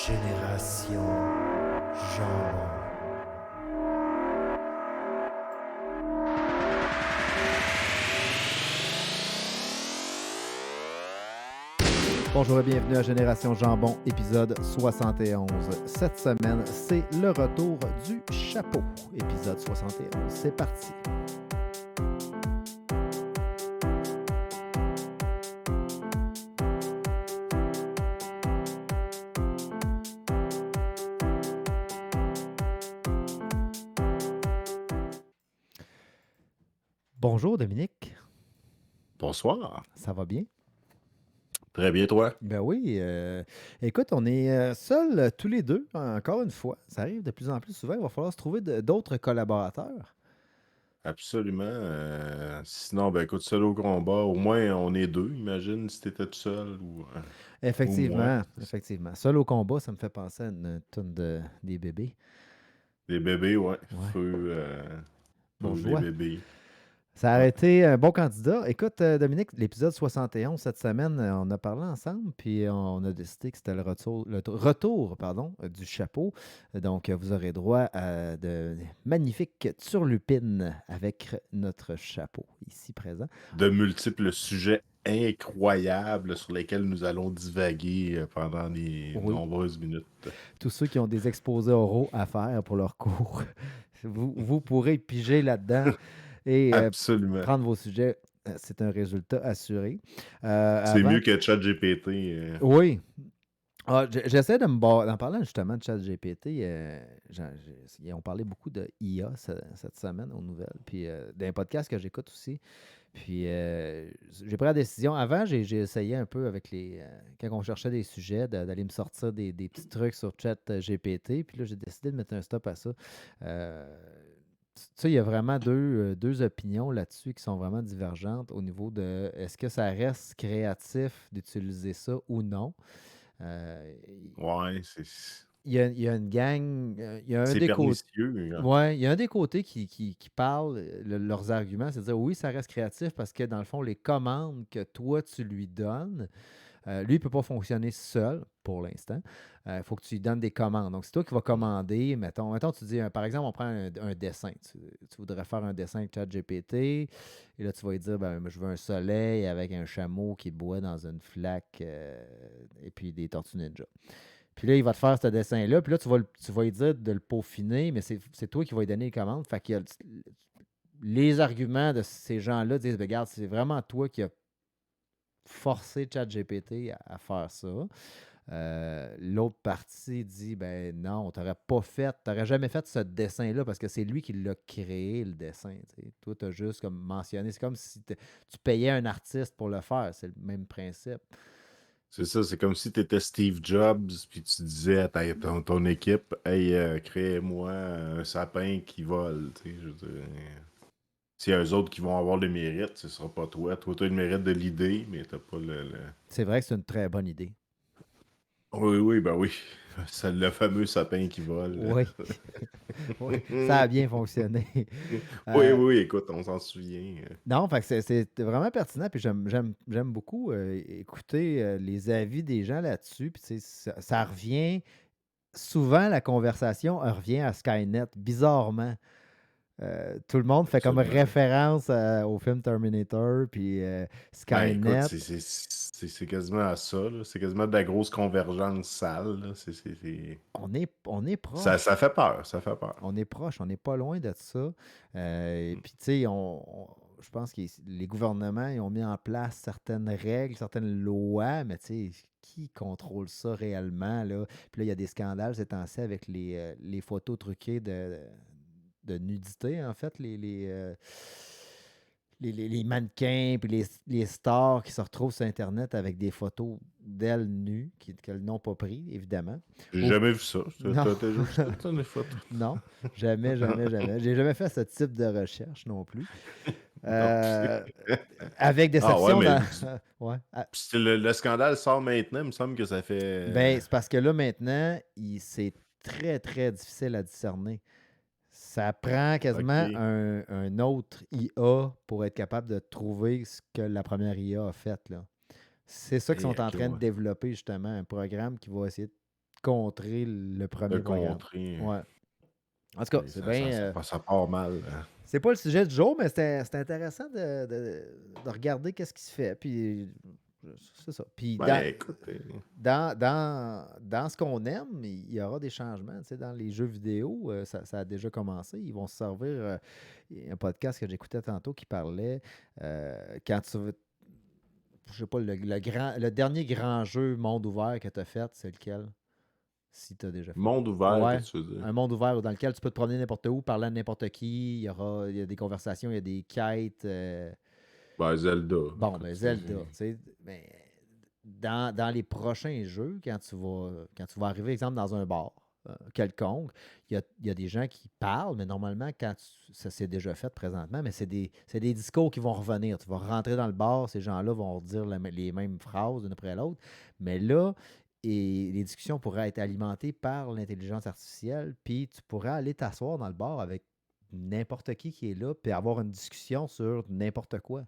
Génération Jambon. Bonjour et bienvenue à Génération Jambon, épisode 71. Cette semaine, c'est le retour du chapeau, épisode 71. C'est parti. Bonjour Dominique, Bonsoir. ça va bien? Très bien, toi? Ben oui, écoute, on est seuls tous les deux, encore une fois. Ça arrive de plus en plus souvent, il va falloir se trouver d'autres collaborateurs. Absolument. Sinon, ben écoute, seul au combat, au moins on est deux. Imagine si t'étais tout seul ou moi. Effectivement. Seul au combat, ça me fait penser à une toune des bébés. Des bébés, ouais. Ouais, Feu les bourgeois. bébés. Ça a Ouais. été un bon candidat. Écoute, Dominique, l'épisode 71 cette semaine, on a parlé ensemble, puis on a décidé que c'était le retour du chapeau. Donc, vous aurez droit à de magnifiques turlupines avec notre chapeau ici présent. De multiples sujets incroyables sur lesquels nous allons divaguer pendant les Oui, nombreuses minutes. tous ceux qui ont des exposés oraux à faire pour leur cours, vous pourrez piger là-dedans et Absolument. prendre vos sujets. C'est un résultat assuré. C'est Avant, mieux que ChatGPT. oui. J'essaie d'en parler justement de ChatGPT. Ils ont parlé beaucoup de IA cette semaine aux nouvelles, puis d'un podcast que j'écoute aussi. Puis j'ai pris la décision. Avant, j'ai essayé un peu avec quand on cherchait des sujets, d'aller me sortir des petits trucs sur ChatGPT. Puis là, j'ai décidé de mettre un stop à ça. Tu sais, il y a vraiment deux opinions là-dessus qui sont vraiment divergentes au niveau de est-ce que ça reste créatif d'utiliser ça ou non. Euh, Ouais, il y a une gang, il y a un c'est des côtés. pernicieux. Ouais, il y a un des côtés qui parle, leurs arguments, c'est de dire oui, ça reste créatif parce que dans le fond, les commandes que toi tu lui donnes, lui, il ne peut pas fonctionner seul pour l'instant. Il faut que tu lui donnes des commandes. Donc, c'est toi qui vas commander. Mettons tu dis, par exemple, on prend un dessin. Tu voudrais faire un dessin avec ChatGPT. Et là, tu vas lui dire, ben, moi, je veux un soleil avec un chameau qui boit dans une flaque et puis des tortues ninja. Puis là, il va te faire ce dessin-là. Puis là, tu vas lui dire de le peaufiner, mais c'est toi qui vas lui donner les commandes. Fait qu'il y a les arguments de ces gens-là disent, ben, regarde, c'est vraiment toi qui as forcé ChatGPT à faire ça. L'autre partie dit, ben non, t'aurais jamais fait ce dessin-là parce que c'est lui qui l'a créé, le dessin. T'sais. Toi, tu as juste comme mentionné. C'est comme si tu payais un artiste pour le faire. C'est le même principe. C'est ça, c'est comme si tu étais Steve Jobs, puis tu disais à ton équipe, hey, créez-moi un sapin qui vole. Tu sais, je veux dire, s'il y a eux autres qui vont avoir le mérite, ce sera pas toi. Toi, tu as le mérite de l'idée, mais t'as pas le. C'est vrai que c'est une très bonne idée. Oui, oui, ben oui. C'est le fameux sapin qui vole. Oui, oui, ça a bien fonctionné. Oui, Euh, oui, écoute, on s'en souvient. non, fait que c'est vraiment pertinent. Puis j'aime beaucoup écouter les avis des gens là-dessus. Puis tu sais, ça revient souvent, la conversation revient à Skynet, bizarrement. Tout le monde fait comme Absolument. référence au film Terminator, puis Ben écoute, Skynet. c'est quasiment à ça, là. C'est quasiment de la grosse convergence sale, là. On est Ça proche. fait peur, ça fait peur. On est proche, on n'est pas loin de ça. Et puis, tu sais, je pense que les gouvernements ils ont mis en place certaines règles, certaines lois, mais tu sais, qui contrôle ça réellement, là? Puis là, il y a des scandales ces temps-ci avec les photos truquées de nudité, en fait, les mannequins puis les stars qui se retrouvent sur Internet avec des photos d'elles nues qu'elles n'ont pas pris, évidemment. J'ai Au- jamais vu ça. non, T'as déjà vu ça, toi, les photos? non, jamais, jamais, jamais. J'ai jamais fait ce type de recherche non plus. Non plus. Euh, avec Ah ouais, déception mais dans. Ouais. le scandale sort maintenant, il me semble que ça fait. Ben, c'est parce que là, maintenant, c'est très, très difficile à discerner. Ça prend quasiment OK. un autre IA pour être capable de trouver ce que la première IA a fait, là. C'est ça qu'ils Et sont en OK, train de ouais. développer, justement, un programme qui va essayer contrer le de premier programme. contrer. Ouais. En tout cas, Et c'est ça, bien. ça part mal. Hein. C'est pas le sujet du jour, mais c'était intéressant de regarder qu'est-ce qui se fait. Puis c'est ça. Puis Ben, écoute, dans ce qu'on aime, il y aura des changements. Tu sais, dans les jeux vidéo, ça a déjà commencé. Ils vont se servir. Il y a un podcast que j'écoutais tantôt qui parlait quand tu veux. Je sais pas, le dernier grand jeu monde ouvert que tu as fait, c'est lequel? Si tu as déjà fait. monde ouvert, Ouais. qu'est-ce que tu veux dire? Un monde ouvert dans lequel tu peux te promener n'importe où, parler à n'importe qui. Il y a des conversations, il y a des quêtes. Ben, Zelda. Bon, Écoute, ben Zelda, tu sais, mais dans les prochains jeux, quand tu vas arriver, exemple, dans un bar quelconque, il y a des gens qui parlent, mais normalement, ça s'est déjà fait présentement, mais c'est des discours qui vont revenir. Tu vas rentrer dans le bar, ces gens-là vont dire les mêmes phrases d'une après l'autre, mais là, et les discussions pourraient être alimentées par l'intelligence artificielle, puis tu pourrais aller t'asseoir dans le bar avec n'importe qui est là, puis avoir une discussion sur n'importe quoi.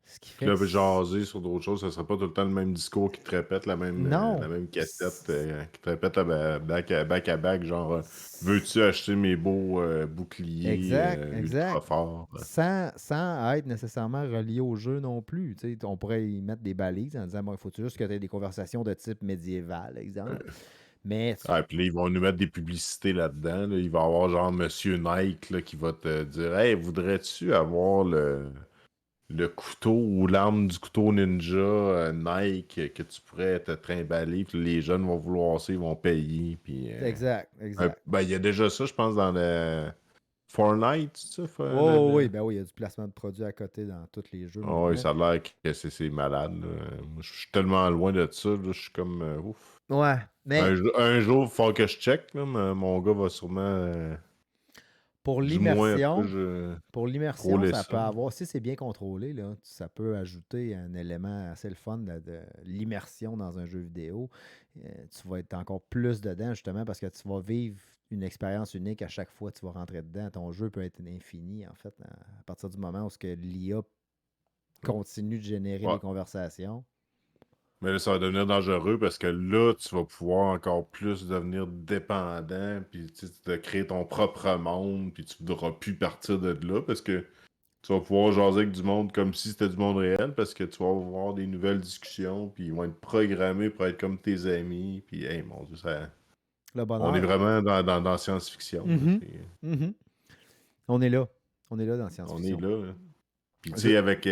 Ce qui Puis fait là, que jaser sur d'autres choses, ça serait pas tout le temps le même discours qui te répète la non. même cassette, qui te répète back à back, genre veux-tu acheter mes beaux boucliers ultra Exact. forts? Sans être nécessairement relié au jeu non plus. Tu sais, on pourrait y mettre des balises en disant, bon, il faut juste que tu aies des conversations de type médiéval, exemple. Mais Ah, puis là, ils vont nous mettre des publicités là-dedans. Là. Il va y avoir genre Monsieur Nike là, qui va te dire Hey, voudrais-tu avoir le couteau ou l'arme du couteau ninja Nike que tu pourrais te trimballer? Puis les jeunes vont vouloir ça, ils vont payer. Puis, exact. ben, il y a déjà ça, je pense, dans le Fortnite, c'est ça? Oh oui, ben oui, il y a du placement de produits à côté dans tous les jeux Ah oui, maintenant. ça a l'air que c'est malade. Là. Moi, je suis tellement loin de ça. Là, je suis comme ouf. Ouais, mais Un jour, il faut que je check. Là, mais mon gars va sûrement. pour Du moins, en tout cas, l'immersion, je pour l'immersion, frôlais ça ça. peut avoir, si c'est bien contrôlé, là, ça peut ajouter un élément assez le fun de l'immersion dans un jeu vidéo. Tu vas être encore plus dedans, justement, parce que tu vas vivre une expérience unique à chaque fois que tu vas rentrer dedans. Ton jeu peut être infini, en fait, à partir du moment où l'IA continue de générer Ouais. des conversations. Mais là, ça va devenir dangereux parce que là, tu vas pouvoir encore plus devenir dépendant, puis tu sais, te créer ton propre monde, puis tu ne voudras plus partir de là parce que tu vas pouvoir jaser avec du monde comme si c'était du monde réel parce que tu vas avoir des nouvelles discussions, puis ils vont être programmés pour être comme tes amis, puis hey, mon Dieu, Le on est bonheur. vraiment dans science-fiction. Là, Mhm, mhm. On est là. On est là dans la on est science-fiction. là. Puis tu Je- sais, avec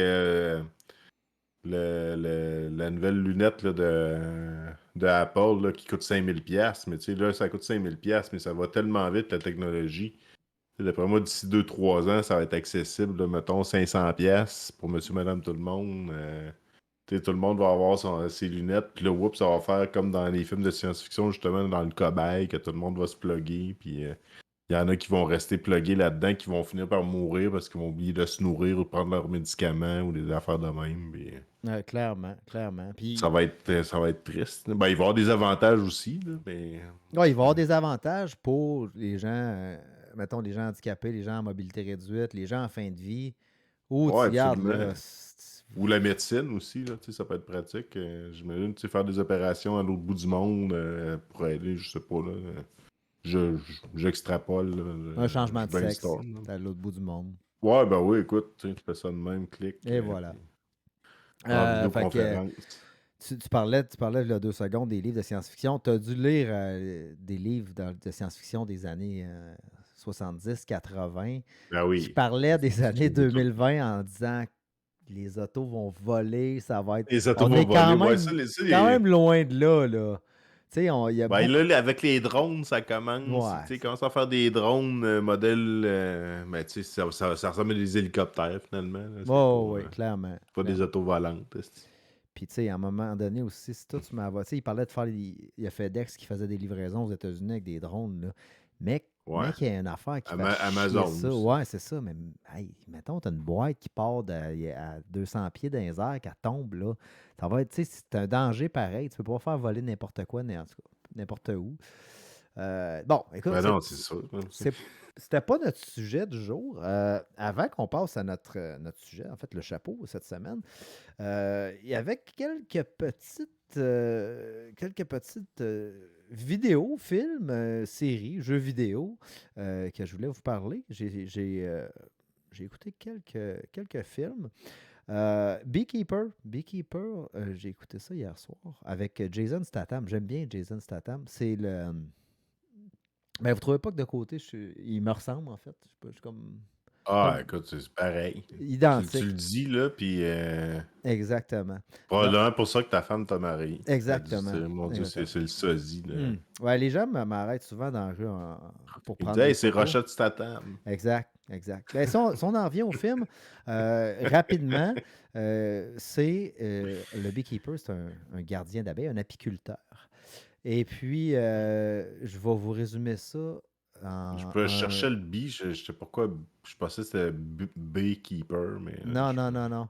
la nouvelle lunette là, de Apple là, qui coûte 5000$, mais tu sais, là, ça coûte 5000$, mais ça va tellement vite la technologie. D'après moi, d'ici 2-3 ans, ça va être accessible, là, mettons 500$ pour monsieur, madame, tout le monde. Tu sais, tout le monde va avoir ses lunettes, puis là, whoop, ça va faire comme dans les films de science-fiction, justement, dans le cobaye, que tout le monde va se plugger, puis il y en a qui vont rester pluggés là-dedans, qui vont finir par mourir parce qu'ils vont oublier de se nourrir ou de prendre leurs médicaments ou des affaires de même. Puis, clairement, clairement. ça Puis, va être triste. Ben, il va y avoir des avantages aussi, là, mais... ouais, il va y avoir des avantages pour les gens, mettons, les gens handicapés, les gens en mobilité réduite, les gens en fin de vie. Ou tu Ouais, regardes, absolument. là. Ou la médecine aussi, là, tu sais, ça peut être pratique. J'imagine, tu sais, faire des opérations à l'autre bout du monde pour aider, je sais pas, là. J'extrapole, là, Un changement je de sexe. brainstorm. Là. T'es à l'autre bout du monde. Ouais, ben oui, écoute, tu sais, tu fais ça de même, clic, Et voilà. puis en Fait que vidéoconférence. tu parlais il y a 2 secondes des livres de science-fiction. Tu as dû lire des livres de science-fiction des années 70-80 Ben qui oui. parlaient des Je années les ai toutes. 2020 en disant que les autos vont voler, ça va être. Les autos On vont est voler, ouais, ça, quand même loin de là, là. Tu sais, il y a Ben beaucoup. là, avec les drones, ça commence. Ouais. Tu sais, commence à faire des drones modèle. Ben, tu sais, ça ressemble à des hélicoptères, finalement. Là. Oh, oui, clairement. C'est pas des autos volantes. esti. Puis, tu sais, à un moment donné aussi, si toi, tu m'as. Tu sais, il parlait de faire. Il y a FedEx qui faisait des livraisons aux États-Unis avec des drones, là. Mais, Ouais. il y a une affaire qui fait chier Amazon ça. aussi. Ouais, c'est ça. Mais, hey, mettons, t'as une boîte qui part à 200 pieds dans les airs, qu'elle tombe, là. Ça va être, tu sais, c'est un danger pareil. Tu peux pas faire voler n'importe quoi, en tout cas, n'importe où. Bon, écoute, Ben non, c'est ça. c'était pas notre sujet du jour. Avant qu'on passe à notre sujet, en fait, le chapeau cette semaine, il y avait quelques petites série, jeux vidéo que je voulais vous parler. J'ai écouté quelques films. Beekeeper, j'ai écouté ça hier soir avec Jason Statham. J'aime bien Jason Statham. C'est le. Mais vous trouvez pas que de côté, il me ressemble en fait? Je suis Ah, comme écoute, c'est pareil. Tu le identique. dis, là, puis Exactement. Non, probablement pour ça que ta femme t'a marié. Elle a dû se exactement. dire, mon Dieu, c'est Exactement. le sosie, là. Ouais, les gens m'arrêtent souvent dans la rue pour Il me dit, prendre des hey, c'est photos. Rochette Statham. Exact, exact. Ben, si on en revient au film, rapidement, c'est le beekeeper, c'est un gardien d'abeilles, un apiculteur. Et puis, je vais vous résumer ça en Je un. cherchais le B, je sais pas pourquoi, je pensais que c'était Beekeeper, mais Non, non, non, non.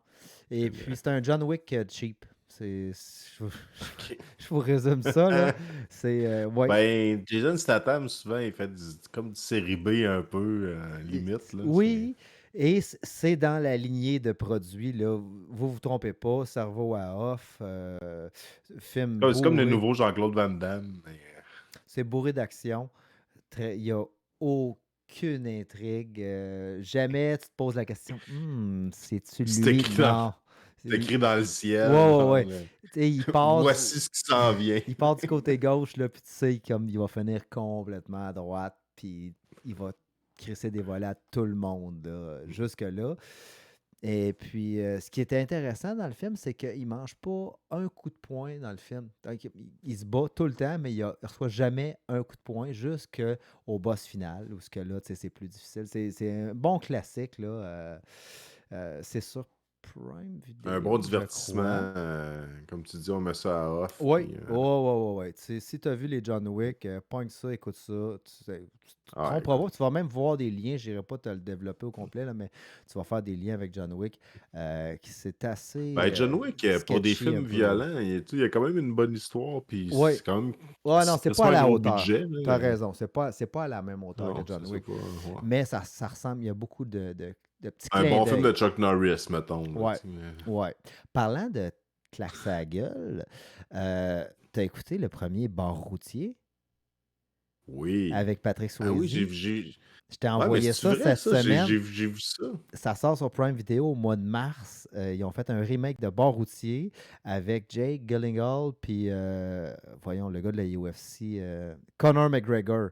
Et c'est puis, bien. c'est un John Wick cheap. Je, vous Ok. je vous résume ça, là. C'est, ouais. Ben, Jason Statham, souvent, il fait comme du série B un peu, limite, là. Oui, et c'est dans la lignée de produits, là. Vous trompez pas, cerveau à off, film C'est comme le bourré, nouveau Jean-Claude Van Damme. Mais, c'est bourré d'action. Il n'y a aucune intrigue. Jamais tu te poses la question, c'est-tu c'est lui? Non. écrit dans le Ouais, ciel, ouais, genre, ouais. Tu sais, voici ce qui s'en vient. il part du côté gauche, là, puis tu sais, comme il va finir complètement à droite, puis il va crisser des volets à tout le monde, là, jusque-là. Et puis, ce qui était intéressant dans le film, c'est qu'il ne mange pas un coup de poing dans le film. Donc, il se bat tout le temps, mais il ne reçoit jamais un coup de poing jusqu'au boss final, où ce que là, tu sais, c'est plus difficile. C'est un bon classique, là. C'est sur Prime Un bon Video, je divertissement, crois. comme tu dis, on met ça à off. Oui, Puis, ouais, ouais, ouais, ouais. Si tu as vu les John Wick, pogne ça, écoute ça. Tu te ah, tromperas écoute. pas. Tu vas même voir des liens. Je n'irai pas te le développer au complet, là, mais tu vas faire des liens avec John Wick. Qui c'est assez Ben, John Wick, pour des sketchy un films peu, là. violents, il y a quand même une bonne histoire, puis Oui. c'est quand même Ouais, non, c'est pas quasiment à un la gros hauteur. budget, Tu as là. raison. C'est pas à la même hauteur que Non, John c'est Wick. pas. Ouais. Mais ça ressemble. Il y a beaucoup de petits Un clins bon film de d'œil. Chuck Norris, mettons. Là, Ouais. tu sais. Ouais. Parlant de claque sa gueule, t'as écouté le premier Bar routier Oui. avec Patrick Ah oui, Swayze? Je t'ai Ouais, mais envoyé c'est ça vrai, cette ça? J'ai semaine. j'ai vu ça. Ça sort sur Prime Video au mois de mars. Ils ont fait un remake de Bar routier avec Jake Gyllenhaal puis voyons le gars de la UFC, Conor McGregor,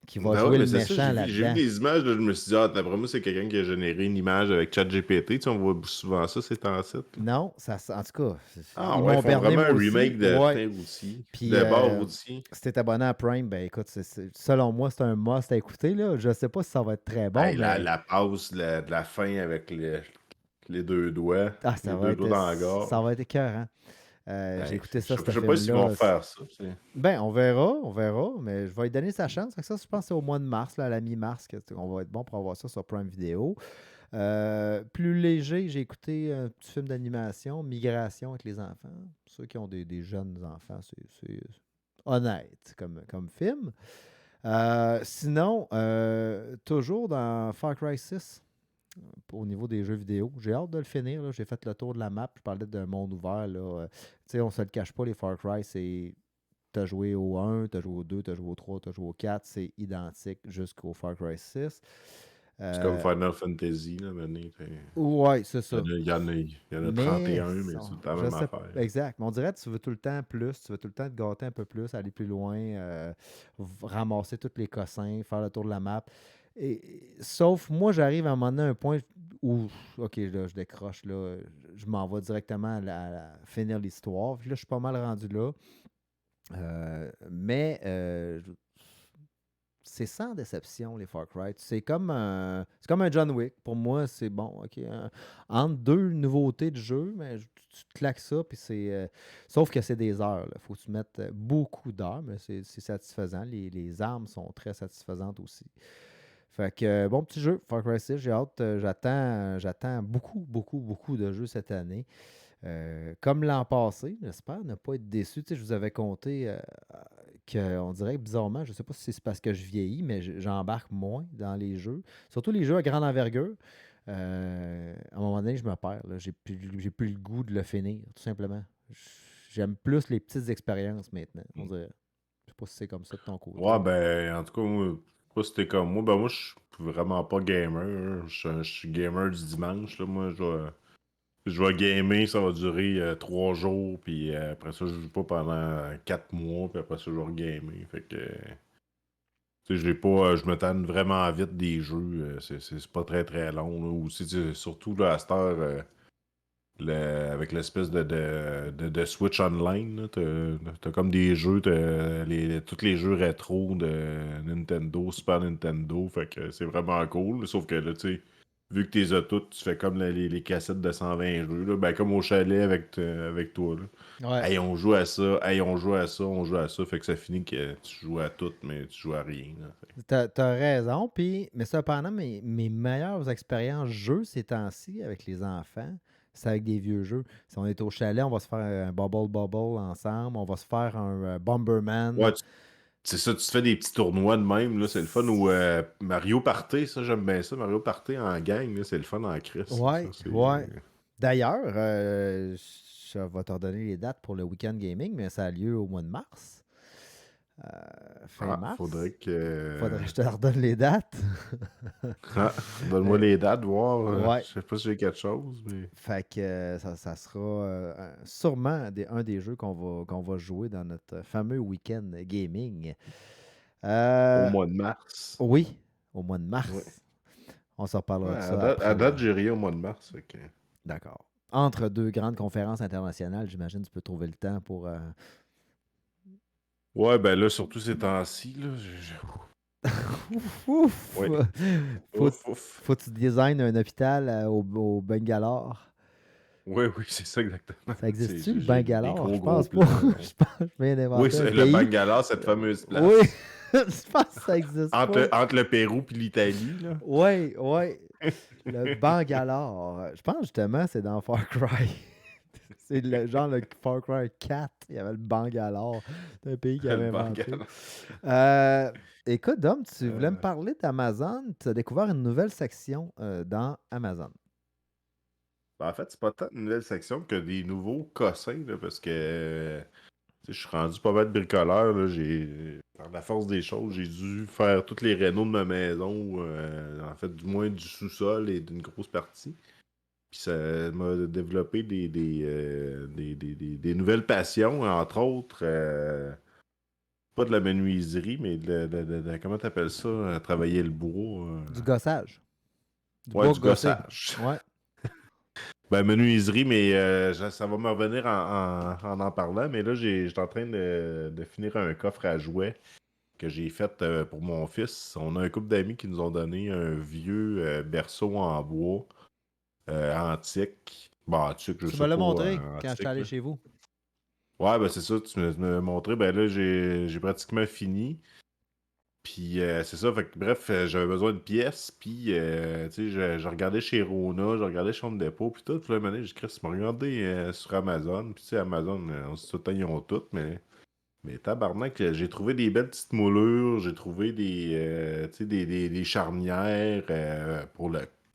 qui va Ben ouais, jouer mais le c'est ça, méchant j'ai vu là-dedans. des images, là, je me suis dit, ah, d'après moi, c'est quelqu'un qui a généré une image avec ChatGPT. Tu sais, on voit souvent ça, c'est en site. Non, en tout cas, Ah ils ouais, ils m'ont font berné vraiment moi un aussi. remake de Ouais. train routier, Puis, de bar routier. si t'es abonné à Prime, ben écoute, selon moi, c'est un must à écouter, là. Je sais pas si ça va être très bon, Hey, mais la pause de la fin avec les deux doigts, les deux doigts dans la ça gorge. va être écœurant. J'ai Hey, écouté je ça, ce sais pas s'ils vont film-là. refaire ça. Ben, on verra, mais je vais lui donner sa chance. Fait que ça, je pense que c'est au mois de mars, là, à la mi-mars, qu'on va être bon pour avoir ça sur Prime Video. Plus léger, j'ai écouté un petit film d'animation, Migration avec les enfants. Ceux qui ont des jeunes enfants, c'est honnête comme film. Sinon, toujours dans Far Cry 6, au niveau des jeux vidéo. J'ai hâte de le finir, là. J'ai fait le tour de la map. Je parlais d'un monde ouvert, là. Tu sais, on se le cache pas, les Far Cry, c'est. T'as joué au 1, t'as joué au 2, t'as joué au 3, t'as joué au 4. C'est identique jusqu'au Far Cry 6. C'est comme Final Fantasy, là, maintenant. Ouais, c'est ça. Il y en a Mais, 31, mais c'est tout le temps la je même sais affaire. exact. Mais on dirait que tu veux tout le temps plus, tu veux tout le temps te gâter un peu plus, aller plus loin, ramasser tous les cossins, faire le tour de la map. Sauf moi, j'arrive à un moment donné à un point où, OK, là, je décroche, là, je m'en vais directement à finir l'histoire. Puis là, je suis pas mal rendu là. Mais c'est sans déception, les Far Cry. C'est comme un John Wick. Pour moi, c'est bon. OK, entre deux nouveautés de jeu, mais tu te claques ça, puis c'est. Sauf que c'est des heures. Il faut que tu mettes beaucoup d'heures, mais c'est satisfaisant. Les armes sont très satisfaisantes aussi. Fait que, bon petit jeu, Far Cry 6, j'ai hâte. J'attends beaucoup, beaucoup, beaucoup de jeux cette année. Comme l'an passé, j'espère ne pas être déçu. Tu sais, je vous avais compté qu'on dirait que bizarrement, je ne sais pas si c'est parce que je vieillis, mais j'embarque moins dans les jeux. Surtout les jeux à grande envergure. À un moment donné, je me perds. Là. J'ai plus le goût de le finir, tout simplement. J'aime plus les petites expériences maintenant, on dirait. sais pas si c'est comme ça de ton côté. Ouais, ben, en tout cas, moi, je sais pas si c'était comme moi. Ben, moi, je suis vraiment pas gamer, hein. Je suis gamer du dimanche, là. Moi, je vais gamer, ça va durer 3 jours, puis après ça, je joue pas pendant 4 mois, puis après ça, je vais regamer. Fait que, tu sais, j'ai pas, je me tanne vraiment vite des jeux. C'est pas très très long, là. Aussi, tu sais, surtout là, à cette heure, avec l'espèce de Switch Online, là, t'as comme des jeux, tous les jeux rétro de Nintendo, Super Nintendo, fait que c'est vraiment cool. Sauf que là, tu sais, vu que t'es as toutes, tu fais comme les cassettes de 120 jeux, là, ben comme au chalet avec toi. Là. Ouais, Hey, on joue à ça, hey, on joue à ça, on joue à ça, fait que ça finit que tu joues à tout, mais tu joues à rien. Là. t'as raison. Mais cependant, mes meilleures expériences jeux ces temps-ci avec les enfants, c'est avec des vieux jeux. Si on est au chalet, on va se faire un Bubble Bubble ensemble, on va se faire un Bomberman. Ouais, c'est ça, tu te fais des petits tournois de même, là, c'est le fun. Ou Mario Party, ça, j'aime bien ça. Mario Party en gang, là, c'est le fun en crise. Ça, Ouais, c'est... ouais. D'ailleurs, je vais te redonner les dates pour le week-end gaming, mais ça a lieu au mois de mars, fin Faudrait mars. que... Faudrait que je te redonne les dates. Ah, donne-moi Euh, les dates, voir. ouais. Je sais pas si j'ai quelque chose, mais... Fait que ça sera sûrement un des jeux qu'on va jouer dans notre fameux week-end gaming. Au Euh, mois de mars. oui, au mois de Ouais. mars. On s'en reparlera Ouais, de à ça date, à après. date, j'ai rien au mois de mars. Fait que... D'accord. Entre deux grandes conférences internationales, j'imagine que tu peux trouver le temps pour. Ouais, ben là, surtout ces temps-ci, là, Ouf, ouf! Oui. Faut, Ouf, ouf. faut que tu designes un hôpital au Bangalore. Oui, oui, c'est ça exactement. Ça existe-tu, le J'ai des Bangalore? gros, Je gros pense pas. plans. Je pense que je viens Oui, d'inventer un c'est le pays. Bangalore, cette fameuse Oui, place. je pense que ça existe pas. Entre le Pérou et l'Italie, là. Oui, oui. Le Bangalore. Je pense justement c'est dans Far Cry. C'est le Far Cry 4. Il y avait le Bangalore. C'est un pays qui Le avait inventé. Bangalore. Euh, écoute, Dom, tu voulais me Euh, parler d'Amazon. Tu as découvert une nouvelle section dans Amazon. En fait, c'est pas tant une nouvelle section que des nouveaux cossins, là, parce que tu sais, je suis rendu pas mal de bricoleur. Là, par la force des choses, j'ai dû faire toutes les rénaux de ma maison, en fait, du moins du sous-sol et d'une grosse partie. Puis ça m'a développé des nouvelles passions, entre autres, pas de la menuiserie, mais comment t'appelles ça, travailler le bois. Du gossage. Du Ouais, bois du gossé. gossage. Ouais. Ben, menuiserie, mais ça va me revenir en parlant. Mais là, j'étais en train de finir un coffre à jouets que j'ai fait pour mon fils. On a un couple d'amis qui nous ont donné un vieux berceau en bois antique. Bon, antique, je Tu me sais l'as pas, montré quand je suis antique, allé là. chez vous. Ouais, ben c'est ça, tu me l'as montré. Ben là, j'ai pratiquement fini. Puis c'est ça, fait que bref, j'avais besoin de pièces, puis tu sais, je regardais chez Rona, je regardais chez Home Depot, puis tout, puis là, maintenant, j'ai Chris, m'a regardé sur Amazon, puis tu sais, Amazon, on se dit tout le temps, ils ont tout, mais tabarnak, j'ai trouvé des belles petites moulures, j'ai trouvé tu sais, des charnières pour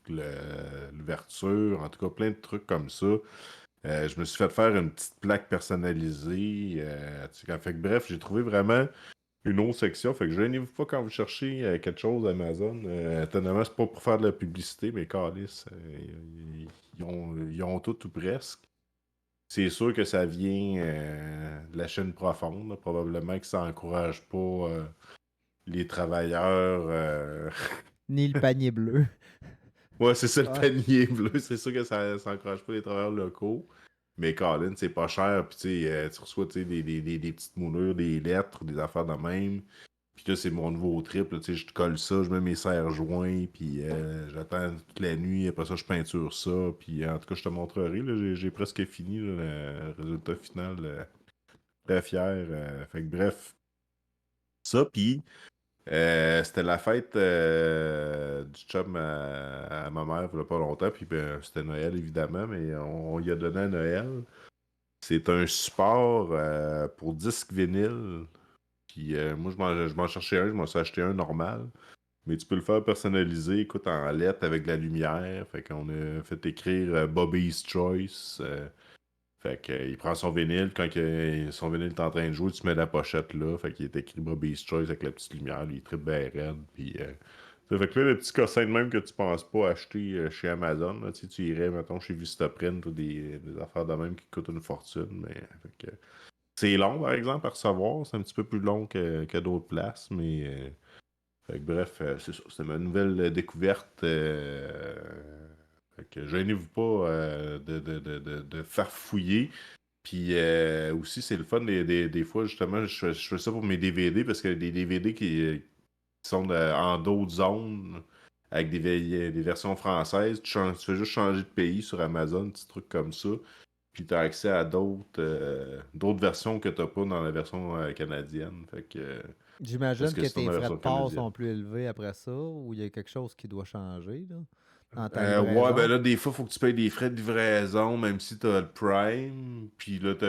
l'ouverture, en tout cas, plein de trucs comme ça. Je me suis fait faire une petite plaque personnalisée, tu sais, fait que bref, j'ai trouvé vraiment une autre section. Fait que gênez-vous pas quand vous cherchez quelque chose à Amazon. Étonnamment, c'est pas pour faire de la publicité, mais câlisse, ils ont tout ou presque. C'est sûr que ça vient de la chaîne profonde. Là. Probablement que ça encourage pas les travailleurs. Ni le panier bleu. Ouais, c'est ça le Ouais. panier bleu. C'est sûr que ça encourage pas les travailleurs locaux. Mais Colin, c'est pas cher. Puis tu reçois tu sais, des petites moulures, des lettres, des affaires de même. Puis là, c'est mon nouveau trip. Là, tu sais, je te colle ça, je mets mes serre-joints, puis j'attends toute la nuit. Après ça, je peinture ça. Puis en tout cas, je te montrerai. Là, j'ai presque fini là, le résultat final. Très fier. Fait que bref, ça. Puis c'était la fête du chum à ma mère il y a pas longtemps. Puis ben, c'était Noël, évidemment, mais on lui a donné à Noël. C'est un support pour disque vinyle. Puis moi, je m'en cherchais un, je m'en suis acheté un normal. Mais tu peux le faire personnalisé, écoute, en lettres avec de la lumière. Fait qu'on a fait écrire Bobby's Choice. Fait que, il prend son vinyle, quand son vinyle est en train de jouer, tu mets la pochette là, fait qu'il est écrit Bobby's Choice avec la petite lumière, lui, il tripe bien raide, puis... ça fait que là, le petit cossin de même que tu penses pas acheter chez Amazon, là, tu irais, mettons, chez Vistaprint ou des affaires de même qui coûtent une fortune, mais... Fait que, c'est long, par exemple, à recevoir, c'est un petit peu plus long que d'autres places, mais... fait que bref, c'est ça, c'est ma nouvelle découverte. Fait que gênez-vous pas de farfouiller. Puis aussi, c'est le fun des fois, justement, je fais ça pour mes DVD parce que des DVD qui sont en d'autres zones avec des versions françaises, tu fais juste changer de pays sur Amazon, petits trucs comme ça. Puis tu as accès à d'autres versions que tu n'as pas dans la version canadienne. Fait que, parce J'imagine que que c'est dans tes la frais de version port canadienne. sont plus élevés après ça, ou il y a quelque chose qui doit changer là, dans ta Ouais, ben livraison. là, des fois, il faut que tu payes des frais de livraison, même si tu as le Prime. Puis là, tu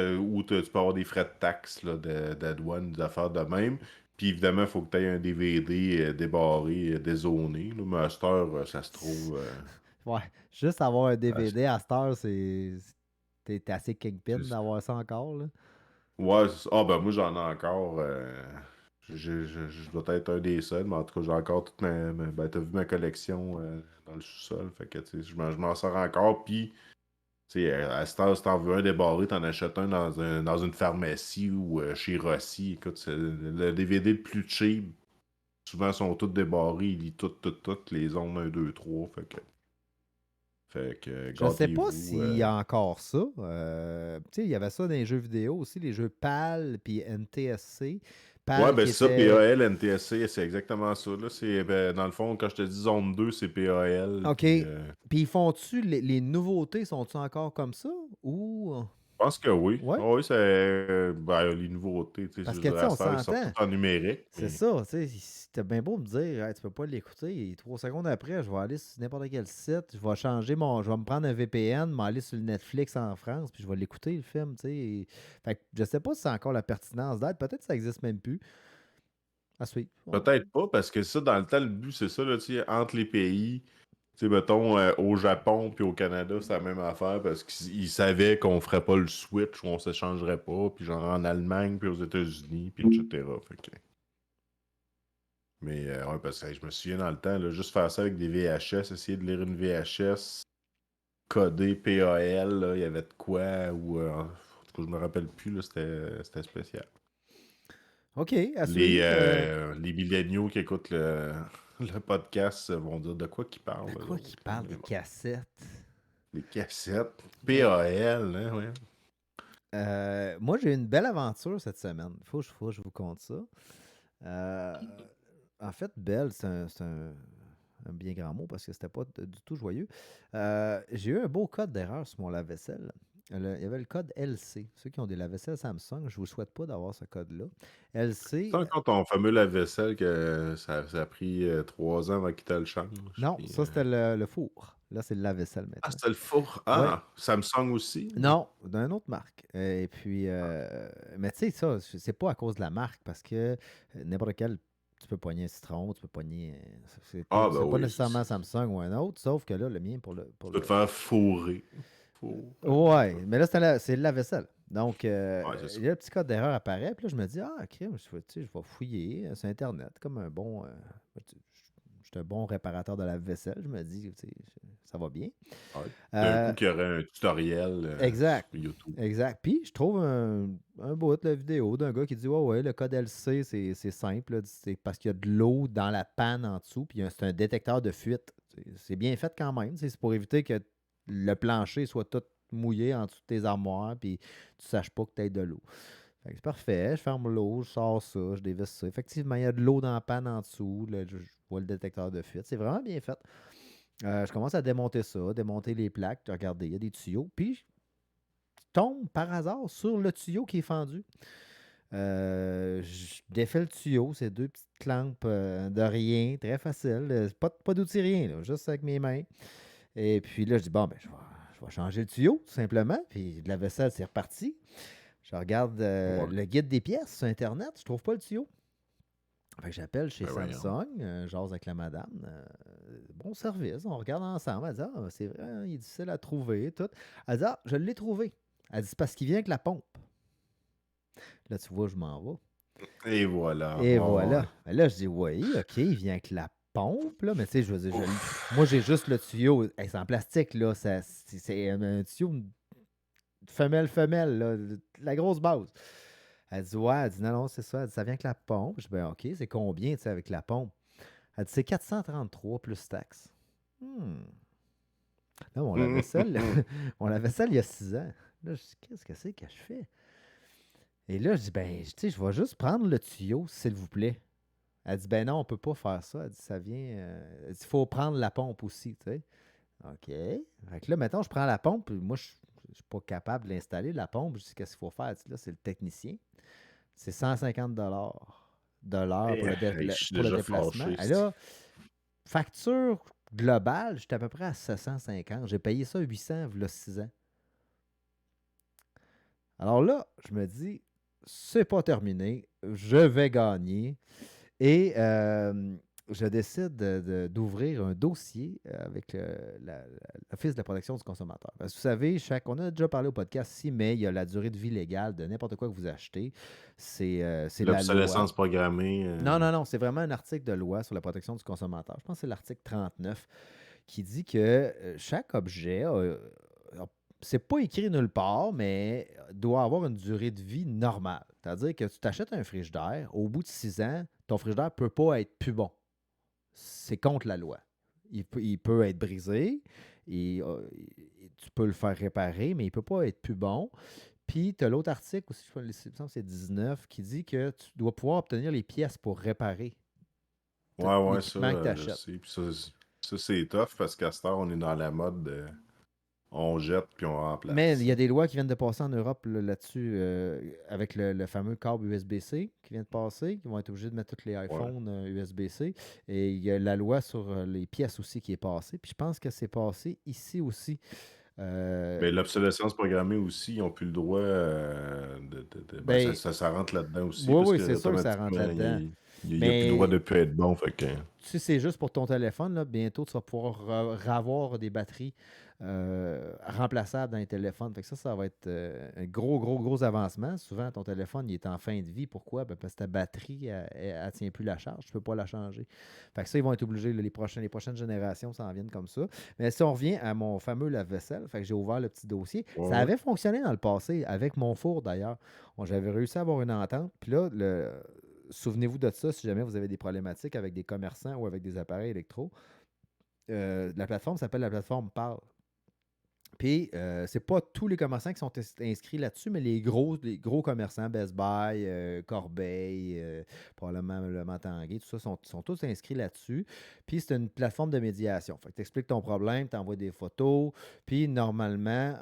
peux avoir des frais de taxes, là, de douane, des affaires de même. Puis évidemment, il faut que tu aies un DVD débarré, dézoné. Là, mais à cette heure, ça se trouve. Ouais, juste avoir un à- DVD à cette heure, t'es assez kingpin c'est- d'avoir ça encore, là. ouais, ah, ben moi, j'en ai encore. Je dois être un des seuls, mais en tout cas, j'ai encore toute ben, t'as vu ma collection dans le sous-sol. Fait que, tu sais, je m'en sors encore. Puis. Tu sais, à cette heure, si t'en veux un débarré, t'en achètes un dans une pharmacie ou chez Rossi. Écoute, c'est le DVD le plus cheap, souvent sont tous débarrés, il lit toutes les ondes 1, 2, 3. Fait que Je sais pas gâtez-vous. s'il y a encore ça. Tu sais, il y avait ça dans les jeux vidéo aussi, les jeux PAL puis NTSC. Ouais, PAL ben qui c'est ça, était. PAL, NTSC, c'est exactement ça. Là. Ben, dans le fond, quand je te dis zone 2, c'est PAL. OK. Puis, Puis ils font-tu les nouveautés, sont-tu encore comme ça? Ou. je pense que oui. Ouais. Ah oui, c'est ben, les nouveautés. Tu sais, Parce je que, tu dirais, sais, à on cette heure, ils sortent s'entend. tout en numérique. C'est Mais... ça, tu sais, c'était bien beau me dire, hey, tu peux pas l'écouter. 3 secondes après, je vais aller sur n'importe quel site, je vais me prendre un VPN, m'aller sur le Netflix en France, puis je vais l'écouter, le film, tu sais. Fait que je sais pas si c'est encore la pertinence d'être, peut-être que ça existe même plus. À suivre. Peut-être pas, parce que ça, dans le temps, le but, c'est ça, là, tu sais, entre les pays. Tu sais, mettons, au Japon puis au Canada, c'est la même affaire parce qu'ils savaient qu'on ferait pas le switch ou on s'échangerait pas, puis genre en Allemagne puis aux États-Unis, puis etc. Fait que... Mais ouais, parce que hey, je me souviens dans le temps, là, juste faire ça avec des VHS, essayer de lire une VHS, coder PAL, là, il y avait de quoi, ou en tout cas, je me rappelle plus, là, c'était spécial. OK, à Les, suivre. les milléniaux qui écoutent le podcast vont dire de quoi qu'ils parlent, De eux quoi autres. qui parle Mais des bon. cassettes? Les cassettes. Mais, PAL, hein, ouais. moi, j'ai eu une belle aventure cette semaine. Faut que je vous conte ça. En fait, belle, c'est un bien grand mot parce que c'était pas du tout joyeux. J'ai eu un beau code d'erreur sur mon lave-vaisselle. Il y avait le code LC. Ceux qui ont des lave-vaisselles Samsung, je vous souhaite pas d'avoir ce code-là. C'est LC, encore ton fameux lave-vaisselle que ça a pris 3 ans avant qu'il te le change. non, Puis, ça c'était le four. Là, c'est le lave-vaisselle Ah, maintenant. c'était le four. Oui. Ah, Samsung aussi? Non, d'une autre marque. Et puis, mais tu sais, ça, c'est pas à cause de la marque parce que n'importe quel, tu peux pogner un citron, tu peux pogner. Ah, ben C'est pas oui, nécessairement Samsung ou un autre, sauf que là, le mien tu peux te faire fourrer. Ouais, mais là, c'est le lave-vaisselle. Donc, Ouais, c'est ça. il y a le petit code d'erreur apparaît, puis là, je me dis, ah, crème, tu sais, je vais fouiller sur Internet comme un bon. Je suis un bon réparateur de lave-vaisselle. Je me dis, tu sais, ça va bien. Ouais. D'un Euh, coup, qu'il y aurait un tutoriel exact. sur YouTube. Exact. Puis, je trouve un bout de la vidéo d'un gars qui dit, ouais, le code LC, c'est simple. Là, c'est parce qu'il y a de l'eau dans la panne en dessous, puis c'est un détecteur de fuite. C'est bien fait quand même. C'est pour éviter que le plancher soit tout mouillé en dessous de tes armoires, puis tu ne saches pas que tu as de l'eau. Fait que c'est parfait, je ferme l'eau, je sors ça, je dévisse ça. Effectivement, il y a de l'eau dans la panne en dessous, là, je vois le détecteur de fuite. C'est vraiment bien fait. Je commence à démonter ça, démonter les plaques. Regardez, il y a des tuyaux. Puis, je tombe par hasard sur le tuyau qui est fendu. Je défais le tuyau, c'est 2 petites clampes de rien, très facile. Pas d'outil, rien, là, juste avec mes mains. Et puis là, je dis, bon, ben, je vais changer le tuyau, tout simplement. Puis de la vaisselle, c'est reparti. Je regarde Ouais. le guide des pièces sur Internet, je trouve pas le tuyau. Fait que j'appelle chez Ben voyons. Samsung, j'ose avec la madame. Bon service, on regarde ensemble. Elle dit, ah, c'est vrai, il est difficile à trouver, tout. Elle dit, ah, je l'ai trouvé. Elle dit, c'est parce qu'il vient avec la pompe. Là, tu vois, je m'en vais. Et voilà. Et Ouais, voilà. ouais. Ben là, je dis, oui, OK, il vient avec la pompe, là. Mais tu sais, je veux dire, moi, j'ai juste le tuyau. Hey, c'est en plastique, là. C'est un tuyau femelle, là, la grosse base. Elle dit, ouais, elle dit, non, c'est ça. Elle dit, ça vient avec la pompe. Je dis, ben, OK, c'est combien, tu sais, avec la pompe? Elle dit, c'est 433 plus taxes. Là, on l'avait seul. On l'avait seul il y a 6 ans. Là, je dis, qu'est-ce que c'est que je fais? Et là, je dis, ben, tu sais, je vais juste prendre le tuyau, s'il vous plaît. Elle dit, ben non, on peut pas faire ça. Elle dit, ça vient. Elle dit, il faut prendre la pompe aussi, tu sais. OK. Fait que là, maintenant, je prends la pompe. Moi, je ne suis pas capable de l'installer, la pompe. Je dis, qu'est-ce qu'il faut faire? Elle dit, là, c'est le technicien. C'est 150 de l'heure pour Je suis pour le déjà déplacement. fâché. Et là, facture globale, j'étais à peu près à 750. J'ai payé ça 800 il y a 6 ans. Alors là, je me dis, c'est pas terminé. Je vais gagner. Et je décide d'ouvrir un dossier avec l'Office de la protection du consommateur. Parce que vous savez, on a déjà parlé au podcast ici, mais il y a la durée de vie légale de n'importe quoi que vous achetez. C'est la loi. L'obsolescence programmée. Non, c'est vraiment un article de loi sur la protection du consommateur. Je pense que c'est l'article 39 qui dit que chaque objet, c'est pas écrit nulle part, mais doit avoir une durée de vie normale. C'est-à-dire que tu t'achètes un frigidaire, au bout de 6 ans, ton frigidaire ne peut pas être plus bon. C'est contre la loi. Il peut être brisé, et tu peux le faire réparer, mais il ne peut pas être plus bon. Puis, tu as l'autre article aussi, je pense que c'est 19, qui dit que tu dois pouvoir obtenir les pièces pour réparer Ouais, l'équipement que tu ça, je achètes. sais. Puis ça, c'est tough parce qu'à cette heure, on est dans la mode de on jette puis on remplace. Mais il y a des lois qui viennent de passer en Europe là-dessus, avec le fameux câble USB-C qui vient de passer, qui vont être obligés de mettre tous les iPhones USB-C. Et il y a la loi sur les pièces aussi qui est passée. Puis je pense que c'est passé ici aussi. Mais l'obsolescence programmée aussi, ils n'ont plus le droit Ben, ça rentre là-dedans aussi. oui, Parce oui, que c'est sûr que ça rentre automatiquement, là-dedans. il n'y a plus le droit de Mais plus être bon. Fait que... si c'est juste pour ton téléphone, là, bientôt tu vas pouvoir avoir des batteries remplaçables dans les téléphones. Fait que ça va être un gros avancement. Souvent, ton téléphone il est en fin de vie. Pourquoi? Ben, parce que ta batterie, elle ne tient plus la charge. Tu ne peux pas la changer. Fait que ça, ils vont être obligés. Là, les prochaines générations s'en viennent comme ça. Mais si on revient à mon fameux lave-vaisselle, fait que j'ai ouvert le petit dossier. Ça avait fonctionné dans le passé, avec mon four d'ailleurs. J'avais réussi à avoir une entente. Puis là, souvenez-vous de ça si jamais vous avez des problématiques avec des commerçants ou avec des appareils électro. La plateforme s'appelle la plateforme Parle. Puis, c'est pas tous les commerçants qui sont inscrits là-dessus, mais les gros commerçants, Best Buy, Corbeil, probablement le Tanguay, tout ça, sont tous inscrits là-dessus. Puis, c'est une plateforme de médiation. Fait que tu expliques ton problème, tu envoies des photos. Puis, normalement,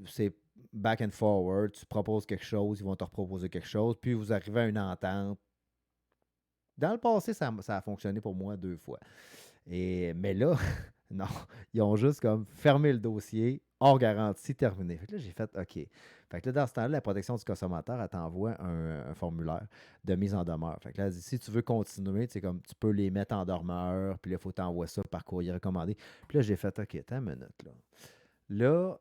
c'est back and forward. Tu proposes quelque chose, ils vont te reproposer quelque chose. Puis, vous arrivez à une entente. Dans le passé, ça a fonctionné pour moi 2 fois. Mais là, non, ils ont juste comme fermé le dossier, hors garantie, terminé. Fait que là, j'ai fait OK. Fait que là, dans ce temps-là, la protection du consommateur, elle t'envoie un formulaire de mise en demeure. Fait que là, elle dit, si tu veux continuer, tu peux les mettre en demeure, puis là, il faut t'envoyer ça par courrier recommandé. Puis là, j'ai fait OK, attends une minute, là. Là,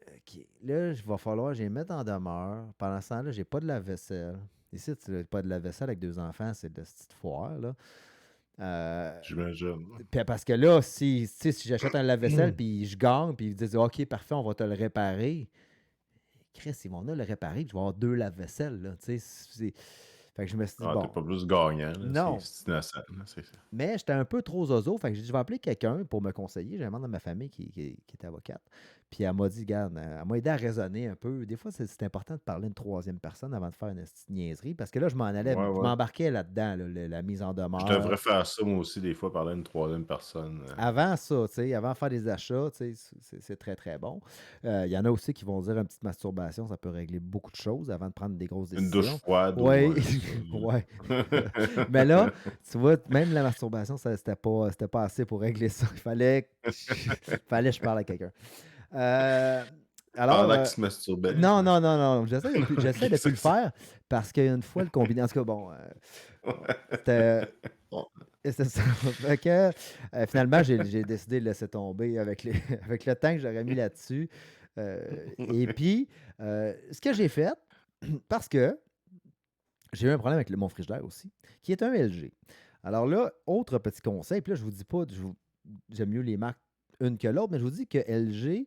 OK. Là, il va falloir que je les mette en demeure. Pendant ce temps-là, j'ai pas de lave-vaisselle. Ici, tu n'as pas de lave-vaisselle avec 2 enfants, c'est de cette petite foire, là. J'imagine. Parce que là, si j'achète un lave-vaisselle puis je gagne, puis ils disent OK, parfait, on va te le réparer. Chris, ils vont venir le réparer, puis je vais avoir 2 lave-vaisselle. Là, fait que je me suis dit, T'es pas plus gagnant. Là. Non. C'est innocent. C'est ça. Mais j'étais un peu trop zozo. Fait que j'ai dit, je vais appeler quelqu'un pour me conseiller. J'ai un membre de ma famille qui est avocate. Puis elle m'a dit, regarde, elle m'a aidé à raisonner un peu. Des fois, c'est important de parler à une troisième personne avant de faire une petite niaiserie. Parce que là, je m'en allais, je m'embarquais là-dedans, là, la mise en demeure. Je devrais faire ça, moi aussi, des fois, parler à une troisième personne. Avant ça, avant de faire des achats, c'est très, très bon. Il y en a aussi qui vont dire une petite masturbation, ça peut régler beaucoup de choses avant de prendre des grosses décisions. Une douche froide. Oui, ouais. Mais là, tu vois, même la masturbation, c'était pas assez pour régler ça. Il fallait que je parle à quelqu'un. Alors, pendant qu'il se masturbait. Non. J'essaie de plus le faire parce qu'une fois le combiné. En tout cas, bon, c'était ça. Fait que, finalement, j'ai décidé de laisser tomber avec le temps que j'aurais mis là-dessus. Et puis, ce que j'ai fait, parce que j'ai eu un problème avec mon frigidaire aussi, qui est un LG. Alors là, autre petit conseil, puis là, je vous dis pas, j'aime mieux les marques une que l'autre, mais je vous dis que LG,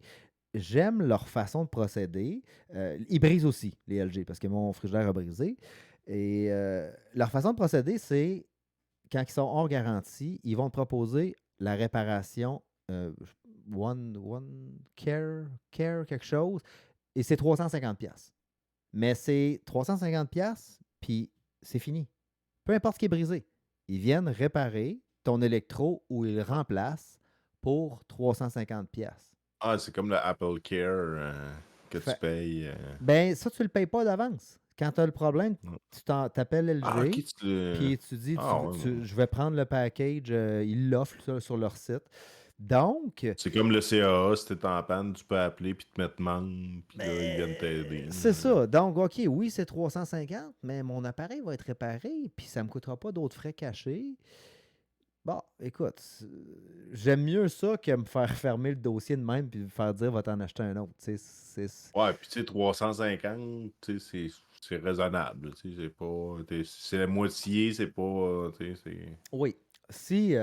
j'aime leur façon de procéder. Ils brisent aussi, les LG, parce que mon frigidaire a brisé. Et leur façon de procéder, c'est quand ils sont hors garantie, ils vont te proposer la réparation One Care, quelque chose, et c'est 350$. Mais c'est 350$, puis c'est fini. Peu importe ce qui est brisé. Ils viennent réparer ton électro ou ils le remplacent pour 350$. Ah, c'est comme le Apple Care que tu Fait- payes. Ben, ça, tu le payes pas d'avance. Quand tu as le problème, tu t'appelles Ah, ok, LG, puis tu dis, Ah, ouais, non. je vais prendre le package, ils l'offrent ça, sur leur site. Donc, C'est comme le CAA, si t'es en panne, tu peux appeler puis te mettre manque, puis là, ils viennent t'aider. c'est ça. Donc, OK, oui, c'est 350, mais mon appareil va être réparé, puis ça ne me coûtera pas d'autres frais cachés. Bon, écoute, j'aime mieux ça que me faire fermer le dossier de même puis me faire dire va t'en acheter un autre. Ouais, puis tu sais, 350, tu sais, c'est raisonnable. Tu sais, c'est pas. C'est la moitié, c'est pas. Tu sais, c'est. Oui. Si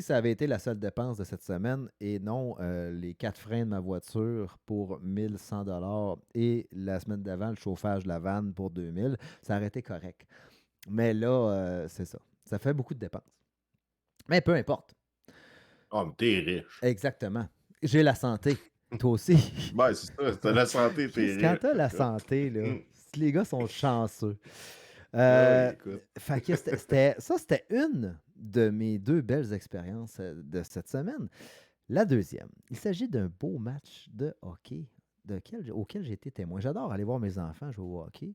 ça avait été la seule dépense de cette semaine et non les 4 freins de ma voiture pour 1100$ et la semaine d'avant, le chauffage de la vanne pour 2000, ça aurait été correct. Mais là, c'est ça. Ça fait beaucoup de dépenses. Mais peu importe. Ah, mais t'es riche. Exactement. J'ai la santé. Toi aussi. Ben, c'est ça, t'as la santé, t'es Chris, riche. quand t'as la santé, là, les gars sont chanceux. Ouais, écoute. Fait que c'était une de mes 2 belles expériences de cette semaine. La deuxième, il s'agit d'un beau match de hockey auquel j'ai été témoin. J'adore aller voir mes enfants jouer au hockey.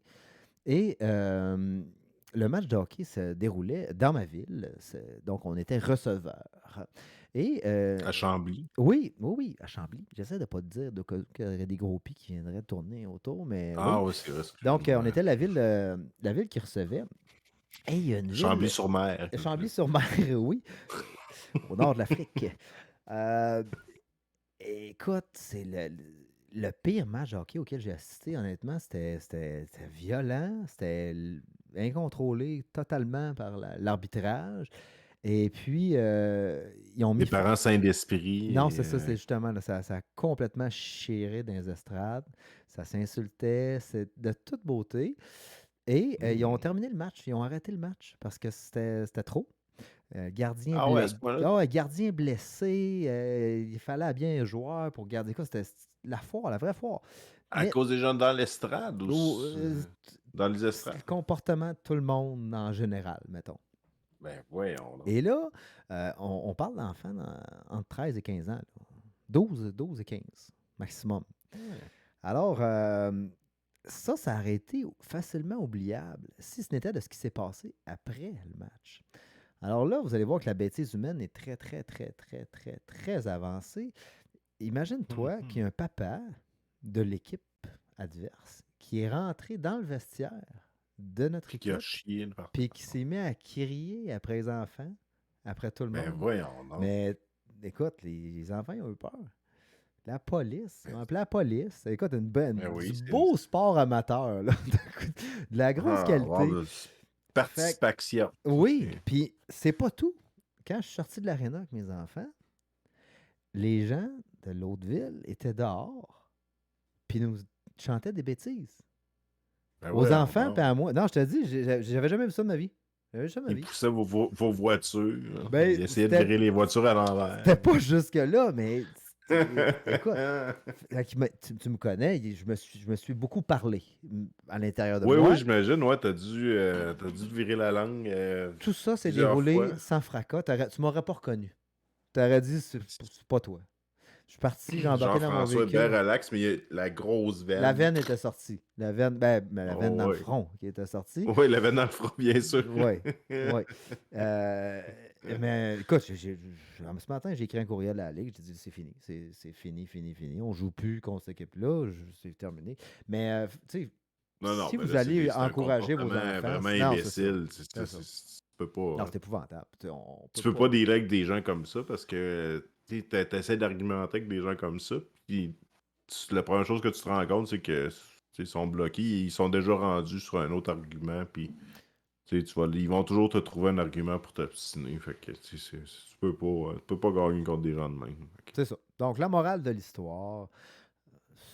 Et le match de hockey se déroulait dans ma ville. Donc, on était receveurs. Et À Chambly. oui, à Chambly. J'essaie de ne pas te dire qu'il y aurait des gros pics qui viendraient tourner autour, mais Ah, oui. ouais, c'est vrai. Donc, on était la ville qui recevait. Et il y a une ville. Chambly-sur-Mer. Chambly-sur-Mer, oui. Au nord de l'Afrique. Écoute, c'est le pire match de hockey auquel j'ai assisté, honnêtement. C'était violent, c'était incontrôlé totalement par l'arbitrage. Et puis, ils ont mis. Les parents saints d'esprit. Non, c'est ça, c'est justement, là, ça a complètement chiré dans les estrades. Ça s'insultait, c'est de toute beauté. Et ils ont terminé le match, ils ont arrêté le match parce que c'était trop. Gardien, Ah ouais, à ce point-là? Gardien blessé, il fallait bien un joueur pour garder quoi. C'était la foire, la vraie foire. À cause des gens dans l'estrade ou dans les C'est le estrades? comportement de tout le monde en général, mettons. Ben voyons donc. Et là, on parle d'enfants entre 13 et 15 ans. Là. 12 et 15 maximum. Ouais. Alors, ça aurait été facilement oubliable si ce n'était de ce qui s'est passé après le match. Alors là, vous allez voir que la bêtise humaine est très, très, très, très, très, très avancée. Imagine-toi qu'il y a un papa de l'équipe adverse qui est rentré dans le vestiaire de notre Qui a équipe, chié partout. puis qui s'est mis à crier après les enfants, après tout le Ben monde. voyons donc. Mais écoute, les enfants ils ont eu peur. La police, ils ont appelé la police. Écoute, du beau sport amateur, là. De la grosse qualité. Participation. Oui, puis c'est pas tout. Quand je suis sorti de l'aréna avec mes enfants, les gens de l'autre ville étaient dehors, puis nous chantaient des bêtises. Ben aux enfants, puis à moi. Non, je te dis, j'avais jamais vu ça de ma vie. Ils poussaient vos voitures. Ben, ils essayaient de virer les voitures à l'envers. C'était pas jusque-là, mais écoute, tu me connais, je me suis beaucoup parlé à l'intérieur de moi. Oui, j'imagine. Ouais, t'as dû virer la langue. Tout ça s'est déroulé sans fracas. Tu m'aurais pas reconnu. Tu aurais dit, c'est pas toi. Je suis parti, j'ai embarqué dans mon véhicule. Jean-François bien relax, mais il y a la grosse veine. La veine était sortie. La veine, la veine dans le front qui était sortie. Oui, la veine dans le front, bien sûr. Oui. Mais écoute, ce matin, j'ai écrit un courriel à la Ligue. J'ai dit, c'est fini. C'est fini. On joue plus contre cette équipe-là. C'est terminé. Mais, tu sais, si vous allez encourager vos enfants... vraiment imbécile. Tu peux pas... Non, c'est épouvantable. Tu peux pas dealer avec des gens comme ça parce que tu essaies d'argumenter avec des gens comme ça, puis la première chose que tu te rends compte, c'est que ils sont bloqués, ils sont déjà rendus sur un autre argument, puis ils vont toujours te trouver un argument pour t'obstiner. Fait que tu peux pas gagner contre des gens de même. Fait que, C'est ça. Donc, la morale de l'histoire,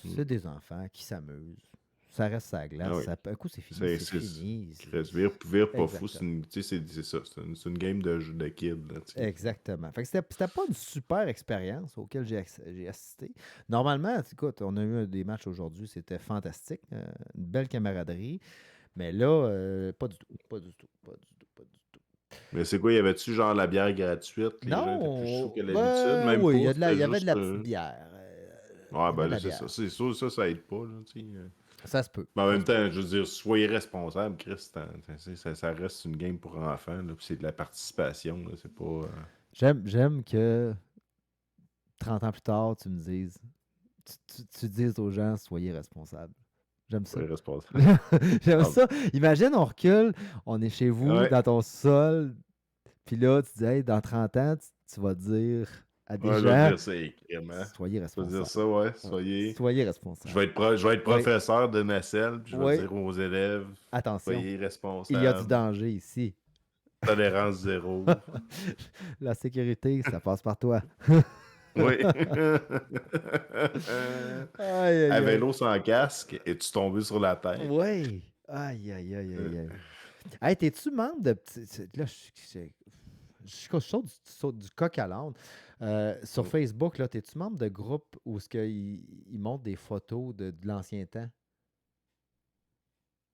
hmm. c'est des enfants qui s'amusent. Ça reste sa Ah glace. oui. Un coup, c'est fini. C'est C'est fini. vire pas fou, Exactement. c'est ça. C'est une game de jeu de kid. Là, Exactement. Fait que c'était pas une super expérience auquel j'ai assisté. Normalement, écoute, on a eu des matchs aujourd'hui, c'était fantastique. Une belle camaraderie. Mais là, pas du tout. Pas du tout. Pas du tout. Pas du tout. Mais c'est quoi, y avait-tu genre la bière gratuite? Les gens étaient plus chauds Non, que d'habitude? Même oui, pas, il c'était y avait de juste. la petite bière. Il Ouais, y avait ben de là, la c'est ça. bière. C'est sûr, ça aide pas, là, tu sais. Ça se peut. Mais en Ça même se peut. temps, je veux dire, soyez responsable, Chris. Ça reste une game pour enfants, là, puis c'est de la participation, là, c'est pas. J'aime que 30 ans plus tard, tu me dises, tu dises aux gens, soyez responsables. J'aime ça. Soyez responsable. J'aime Ah, ça. Imagine, on recule, on est chez vous, ouais, dans ton sol, puis là, tu dis, hey, dans 30 ans, tu vas dire à des ouais, je vais gens, dire ça écrément. soyez Je vais dire responsables. ça, ouais, Ouais. soyez. Soyez Je responsables. vais être Oui, professeur de nacelle, puis je vais oui. dire aux élèves, Attention, soyez il y a du responsables, danger ici. tolérance zéro. La sécurité, ça passe par toi. Oui. Aïe, À aïe, aïe. vélo sans casque, es-tu tombé sur la tête? Oui. Aïe, aïe, aïe, aïe, aïe. Hey, t'es-tu membre de... Là, je saute du coq à l'âne. Sur Facebook, là, t'es-tu membre de groupe où ils montrent des photos de l'ancien temps?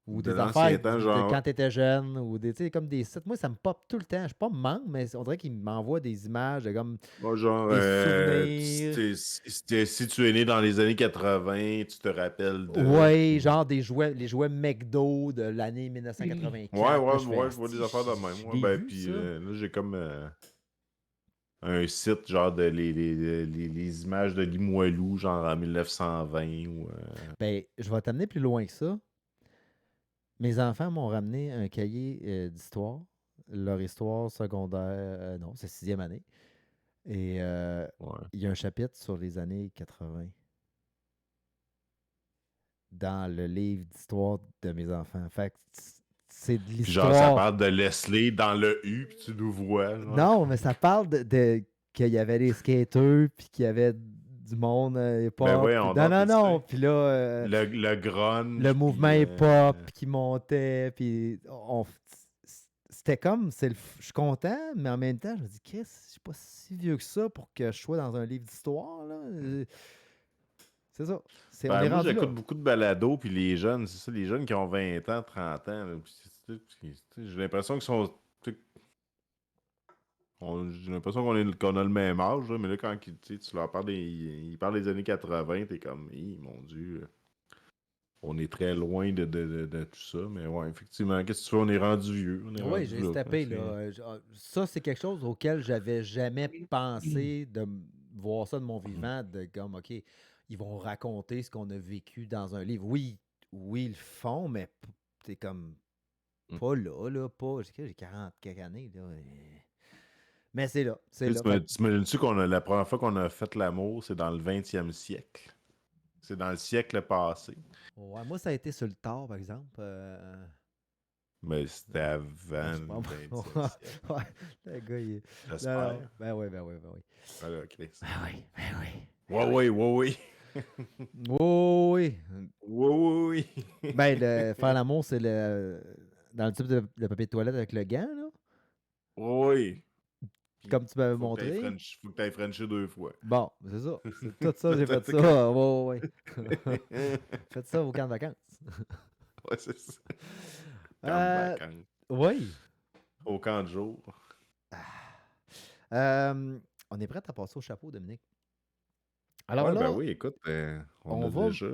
Ou De des affaires l'ancien temps, de quand genre. tu étais jeune, ou des, tu sais, comme des sites. Moi, ça me pop tout le temps. Je suis pas membre, mais on dirait qu'ils m'envoient des images de comme Moi, genre, des souvenirs. si tu es né dans les années 80, tu te rappelles de. Ouais, genre les jouets McDo de l'année Ouais, 1984. Là, ouais, je fais, ouais, je vois des asti, affaires de même. je Ouais, l'ai ben, vu, puis ça. là, j'ai comme un site, genre, de les images de Limoilou, genre en 1920 ou. Ben, je vais t'amener plus loin que ça. Mes enfants m'ont ramené un cahier d'histoire, leur histoire secondaire, non, c'est sixième année. Et Ouais. il y a un chapitre sur les années 80 dans le livre d'histoire de mes enfants. Fait que c'est de Puis genre, ça l'histoire. parle de Leslie dans le U, puis tu nous vois, genre. Non, mais ça parle qu'il y avait des skateurs, puis qu'il y avait du monde Ben hip-hop. ouais, Puis on non, a, non, tu non. sais. Puis là, Le le grunge, mouvement puis. hip-hop qui montait, puis c'était comme, je suis content, mais en même temps, je me dis, Chris, je suis pas si vieux que ça pour que je sois dans un livre d'histoire, là. C'est ça. On est Ben, moi, rendu là. j'écoute beaucoup de balados, puis les jeunes, c'est ça, les jeunes qui ont 20 ans, 30 ans, là, puis j'ai l'impression qu'ils sont. J'ai l'impression qu'on a le même âge, là, mais là, quand tu leur parles ils parlent des années 80, t'es comme, mon Dieu, on est très loin de tout ça, mais ouais, effectivement, qu'est-ce que tu fais, on est rendu vieux, on est Oui, rendu j'ai là, steppé, là. Ça, c'est quelque chose auquel j'avais jamais pensé de voir ça de mon vivant, de comme, OK, ils vont raconter ce qu'on a vécu dans un livre. Oui, oui, ils le font, mais t'es comme pas là, pas. J'ai 40 quelques années, là. Mais c'est là, c'est là. T'imagines-tu la première fois qu'on a fait l'amour, c'est dans le 20e siècle? C'est dans le siècle passé. Ouais, moi, ça a été sur le tard, par exemple. Mais c'était avant Je le pense 20e siècle. ouais, le gars, il est. Non, non. J'espère. Ben oui, ben oui, ben oui. Alors, Chris. Ben oui, ben oui. Ouais, ouais, ouais, ouais. Oh, oui. Ouais, ouais, ouais. Ben, faire l'amour, c'est dans le type de papier de toilette avec le gant, là. Ouais. Puis, Comme tu m'avais faut que montré. faut que t'ailles Frencher 2 fois. Bon, c'est ça. C'est tout ça, j'ai fait ça. Ouais, ouais. Faites ça au camp de vacances. Ouais, c'est ça. Camp de vacances. Oui. Au camp de jour. On est prêt à passer au chapeau, Dominique. Alors Ouais, là, ben oui, écoute, on a déjà.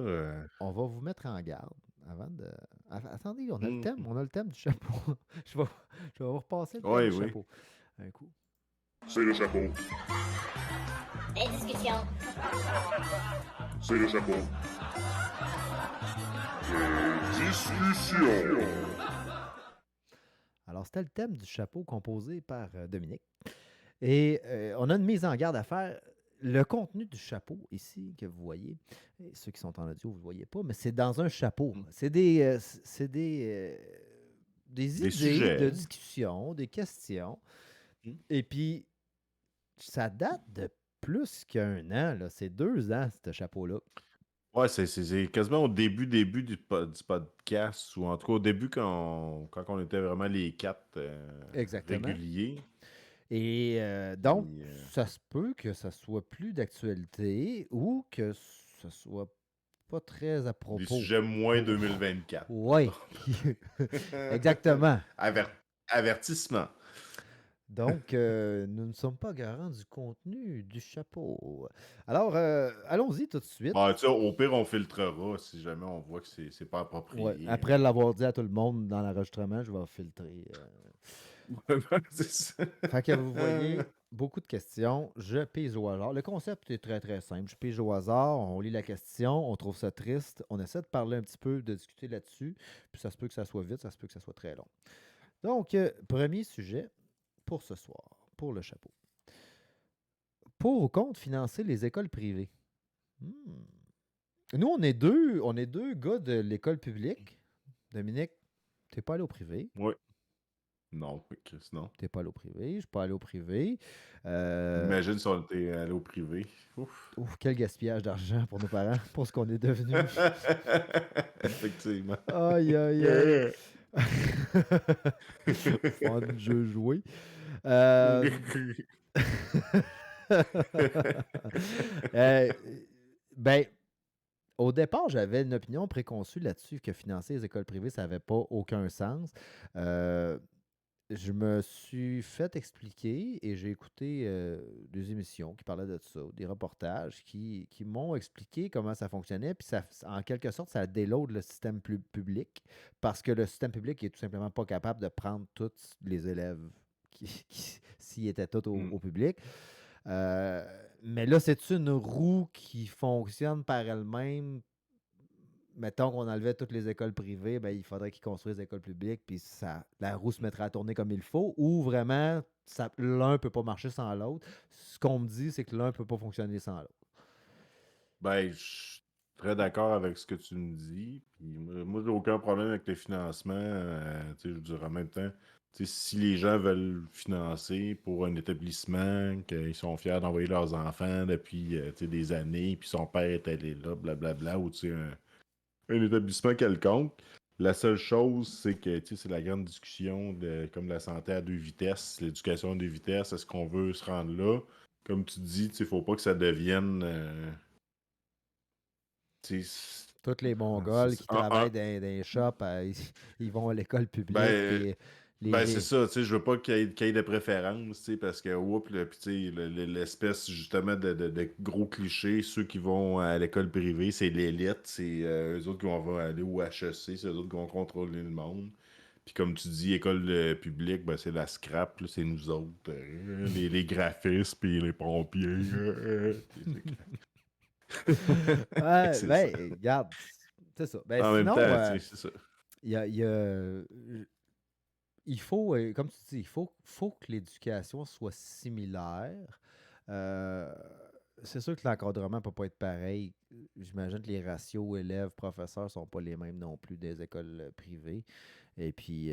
on va vous mettre en garde avant de. Attendez, on a le thème. On a le thème du chapeau. je vais vous repasser le thème Ouais, du oui. chapeau. Un coup. C'est le chapeau. Les discussions. C'est le chapeau. Les discussions. Alors, c'était le thème du chapeau composé par Dominique. Et on a une mise en garde à faire. le contenu du chapeau ici que vous voyez, et ceux qui sont en audio, vous ne le voyez pas, mais c'est dans un chapeau. Mm. C'est des Des idées de sujets. discussion, des questions. Mm. Et puis, ça date de plus qu'1 an. Là. C'est 2 ans, ce chapeau-là. Ouais, c'est quasiment au début du podcast, ou en tout cas au début quand on était vraiment les 4 Exactement. réguliers. Et donc, Puis, ça se peut que ça soit plus d'actualité ou que ce soit pas très à des propos. sujets moins 2024. Oui, exactement. Avertissement. Donc, nous ne sommes pas garants du contenu du chapeau. Alors, allons-y tout de suite. Bon, tu sais, au pire, on filtrera si jamais on voit que c'est pas Ouais, approprié. après l'avoir dit à tout le monde dans l'enregistrement, je vais filtrer. C'est ça. Fait que vous voyez beaucoup de questions. Je pige au hasard. Le concept est très, très simple. Je pige au hasard, on lit la question, on trouve ça triste, on essaie de parler un petit peu, de discuter là-dessus. Puis ça se peut que ça soit vite, ça se peut que ça soit très long. Donc, premier sujet pour ce soir, pour le chapeau. Pour ou contre financer les écoles privées? Nous, on est deux gars de l'école publique. Dominique, t'es pas allé au privé. Oui. Non, Chris, non. T'es pas allé au privé. Je suis pas allé au privé. Imagine si on était allé au privé. Ouf. Ouf, quel gaspillage d'argent pour nos parents, pour ce qu'on est devenu. Effectivement. Aïe, aïe, aïe. Fun jeu joué. Ben, au départ, j'avais une opinion préconçue là-dessus que financer les écoles privées, ça n'avait pas aucun sens. Je me suis fait expliquer et j'ai écouté des émissions qui parlaient de ça, des reportages qui m'ont expliqué comment ça fonctionnait. Puis ça, en quelque sorte, ça déload le système public parce que le système public est tout simplement pas capable de prendre tous les élèves s'ils étaient tous au public. Mais là, c'est une roue qui fonctionne par elle-même. Mettons qu'on enlevait toutes les écoles privées, ben, il faudrait qu'ils construisent des écoles publiques, puis la roue se mettrait à tourner comme il faut, ou vraiment, l'un ne peut pas marcher sans l'autre. Ce qu'on me dit, c'est que l'un ne peut pas fonctionner sans l'autre. Ben, je suis très d'accord avec ce que tu me dis. Puis moi, j'ai aucun problème avec le financement. Tu sais, je veux dire, en même temps, tu sais, si les gens veulent financer pour un établissement, qu'ils sont fiers d'envoyer leurs enfants depuis tu sais, des années, puis son père est allé là, blablabla, ou tu sais, un établissement quelconque. La seule chose, c'est que tu sais, c'est la grande discussion de comme la santé à 2 vitesses, l'éducation à 2 vitesses. Est-ce qu'on veut se rendre là? Comme tu dis, il ne faut pas que ça devienne. Tous les Mongols qui travaillent dans les shops, ils vont à l'école publique. C'est ça, tu sais, je veux pas qu'il y ait de préférence, tu sais, parce que, puis tu sais, l'espèce, justement, de gros clichés, ceux qui vont à l'école privée, c'est l'élite, c'est eux autres qui vont aller au HEC, c'est eux autres qui vont contrôler le monde. Puis comme tu dis, école publique, ben, c'est la scrap, là, c'est nous autres, les graphistes, puis les pompiers. Ouais, ben, regarde, c'est ça. Ben, en sinon, même temps, c'est ça. Il faut, comme tu dis, il faut que l'éducation soit similaire. C'est sûr que l'encadrement ne peut pas être pareil. J'imagine que les ratios élèves-professeurs ne sont pas les mêmes non plus des écoles privées. Et puis,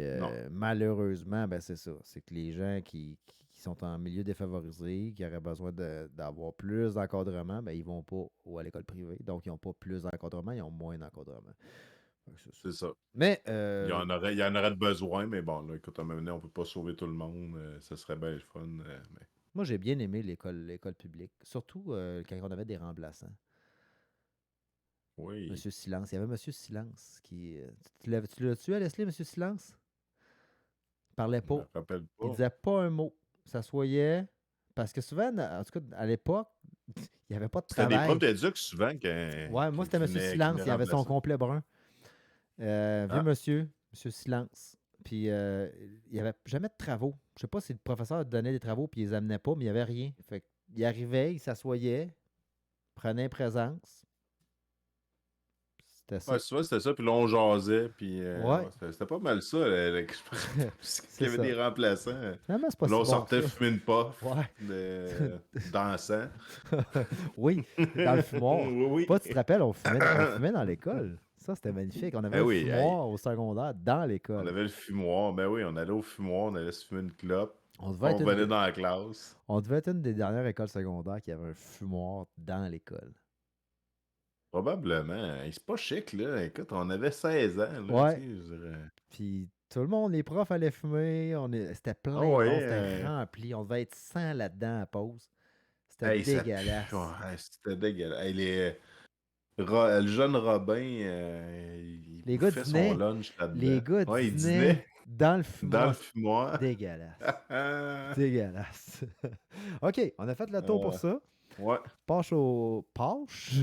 malheureusement, ben, c'est ça. C'est que les gens qui sont en milieu défavorisé, qui auraient besoin d'avoir plus d'encadrement, ben, ils ne vont pas à l'école privée. Donc, ils n'ont pas plus d'encadrement, ils ont moins d'encadrement. C'est ça. Mais, il y en aurait de besoin, mais bon, là, écoute, à un moment donné, on peut pas sauver tout le monde. Ça serait bien le fun. Mais... Moi, j'ai bien aimé l'école publique, surtout quand on avait des remplaçants. Oui. Monsieur Silence. Il y avait Monsieur Silence qui. Tu l'as tué à Leslie, Monsieur Silence? Il parlait Je pas. me rappelle Il pas. disait pas un mot. S'assoyait. Parce que souvent, en tout cas, à l'époque, il n'y avait pas de C'était des travail. profs d'éduc souvent Ouais, moi, c'était Monsieur Silence. Il avait son complet brun. Vieux monsieur Silence. Puis, il n'y avait jamais de travaux. Je sais pas si le professeur donnait des travaux puis il les amenait pas, mais il n'y avait rien. Fait il arrivait, il s'assoyait, prenait présence. C'était ça. Ouais, souvent c'était ça, puis là on jasait, puis Ouais. ouais, c'était pas mal ça, parce qu'il C'est y avait ça. des remplaçants. Finalement, c'est pas Puis là si on bon sortait que ça. fumer une puff Ouais. dansant. Oui, dans le fumoir. Oui, Pas, oui. tu te rappelles, on fumait dans l'école. Ça, c'était magnifique. On avait Ben un oui, hey, fumoir au secondaire dans on l'école. avait le fumoir. Ben oui, on allait au fumoir, on allait se fumer une clope. On devait On être une revenait des, dans la classe. on devait être une des dernières écoles secondaires qui avait un fumoir dans l'école. Probablement. Hey, c'est pas chic, là. Écoute, on avait 16 ans, là, Ouais. tu sais, je dirais. Puis tout le monde, les profs allaient fumer. C'était plein, Ah ouais, c'était rempli. On devait être 100 là-dedans à pause. C'était hey, ça pue. dégueulasse. Ouais, c'était dégueulasse. Hey, le jeune Robin, il Les gars bouffait son dînaient. lunch là-dedans. Les gars Ouais, il dînaient dînait dans le dans fumoir. le fumoir. Dégueulasse. Dégueulasse. OK, on a fait le tour pour ça. Ouais. Passe au... Passe?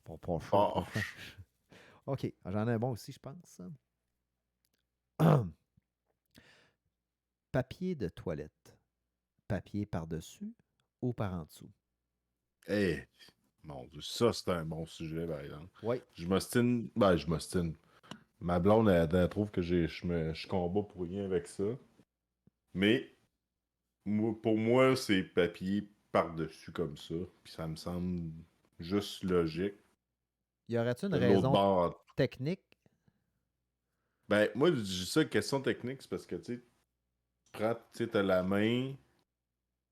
Bon, passe. Poche. OK, j'en ai un bon aussi, je pense. Papier de toilette. Papier par-dessus ou par en dessous? Hey, mon Dieu, ça, c'est un bon sujet, par exemple. Oui. Je m'ostine. Ben, je m'ostine. Ma blonde, elle trouve que je combats pour rien avec ça. Mais, pour moi, c'est papier par-dessus comme ça. Puis ça me semble juste logique. Y aurait-il une De l'autre raison bord. technique? Ben, moi, je dis ça, question technique, c'est parce que, tu sais, t'as la main,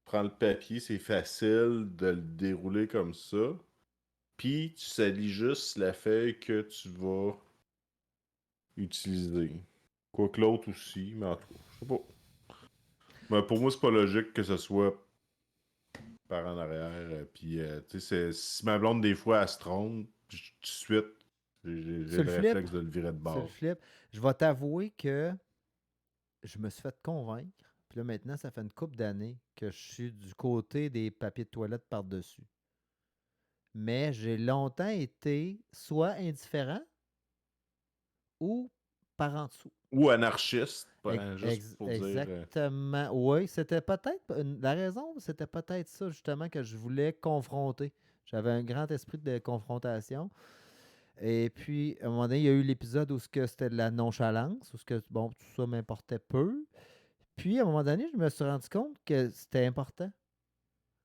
prends le papier, c'est facile de le dérouler comme ça. Puis, tu salis juste la feuille que tu vas utiliser. Quoique l'autre aussi, mais en tout cas, je sais pas. Mais pour moi, c'est pas logique que ce soit par en arrière. Puis, tu sais, si ma blonde, des fois, elle se trompe, tout de suite, j'ai Tu le le flippes? réflexe de le virer de Tu le bord. flippes. Je vais t'avouer que je me suis fait convaincre. Puis là, maintenant, ça fait une couple d'années que je suis du côté des papiers de toilette par-dessus. Mais j'ai longtemps été soit indifférent ou par en dessous. Ou anarchiste, juste pour dire. Exactement. Oui, c'était peut-être. La raison, c'était peut-être ça, justement, que je voulais confronter. J'avais un grand esprit de confrontation. Et puis, à un moment donné, il y a eu l'épisode où c'était de la nonchalance, où bon, tout ça m'importait peu. Puis, à un moment donné, je me suis rendu compte que c'était important.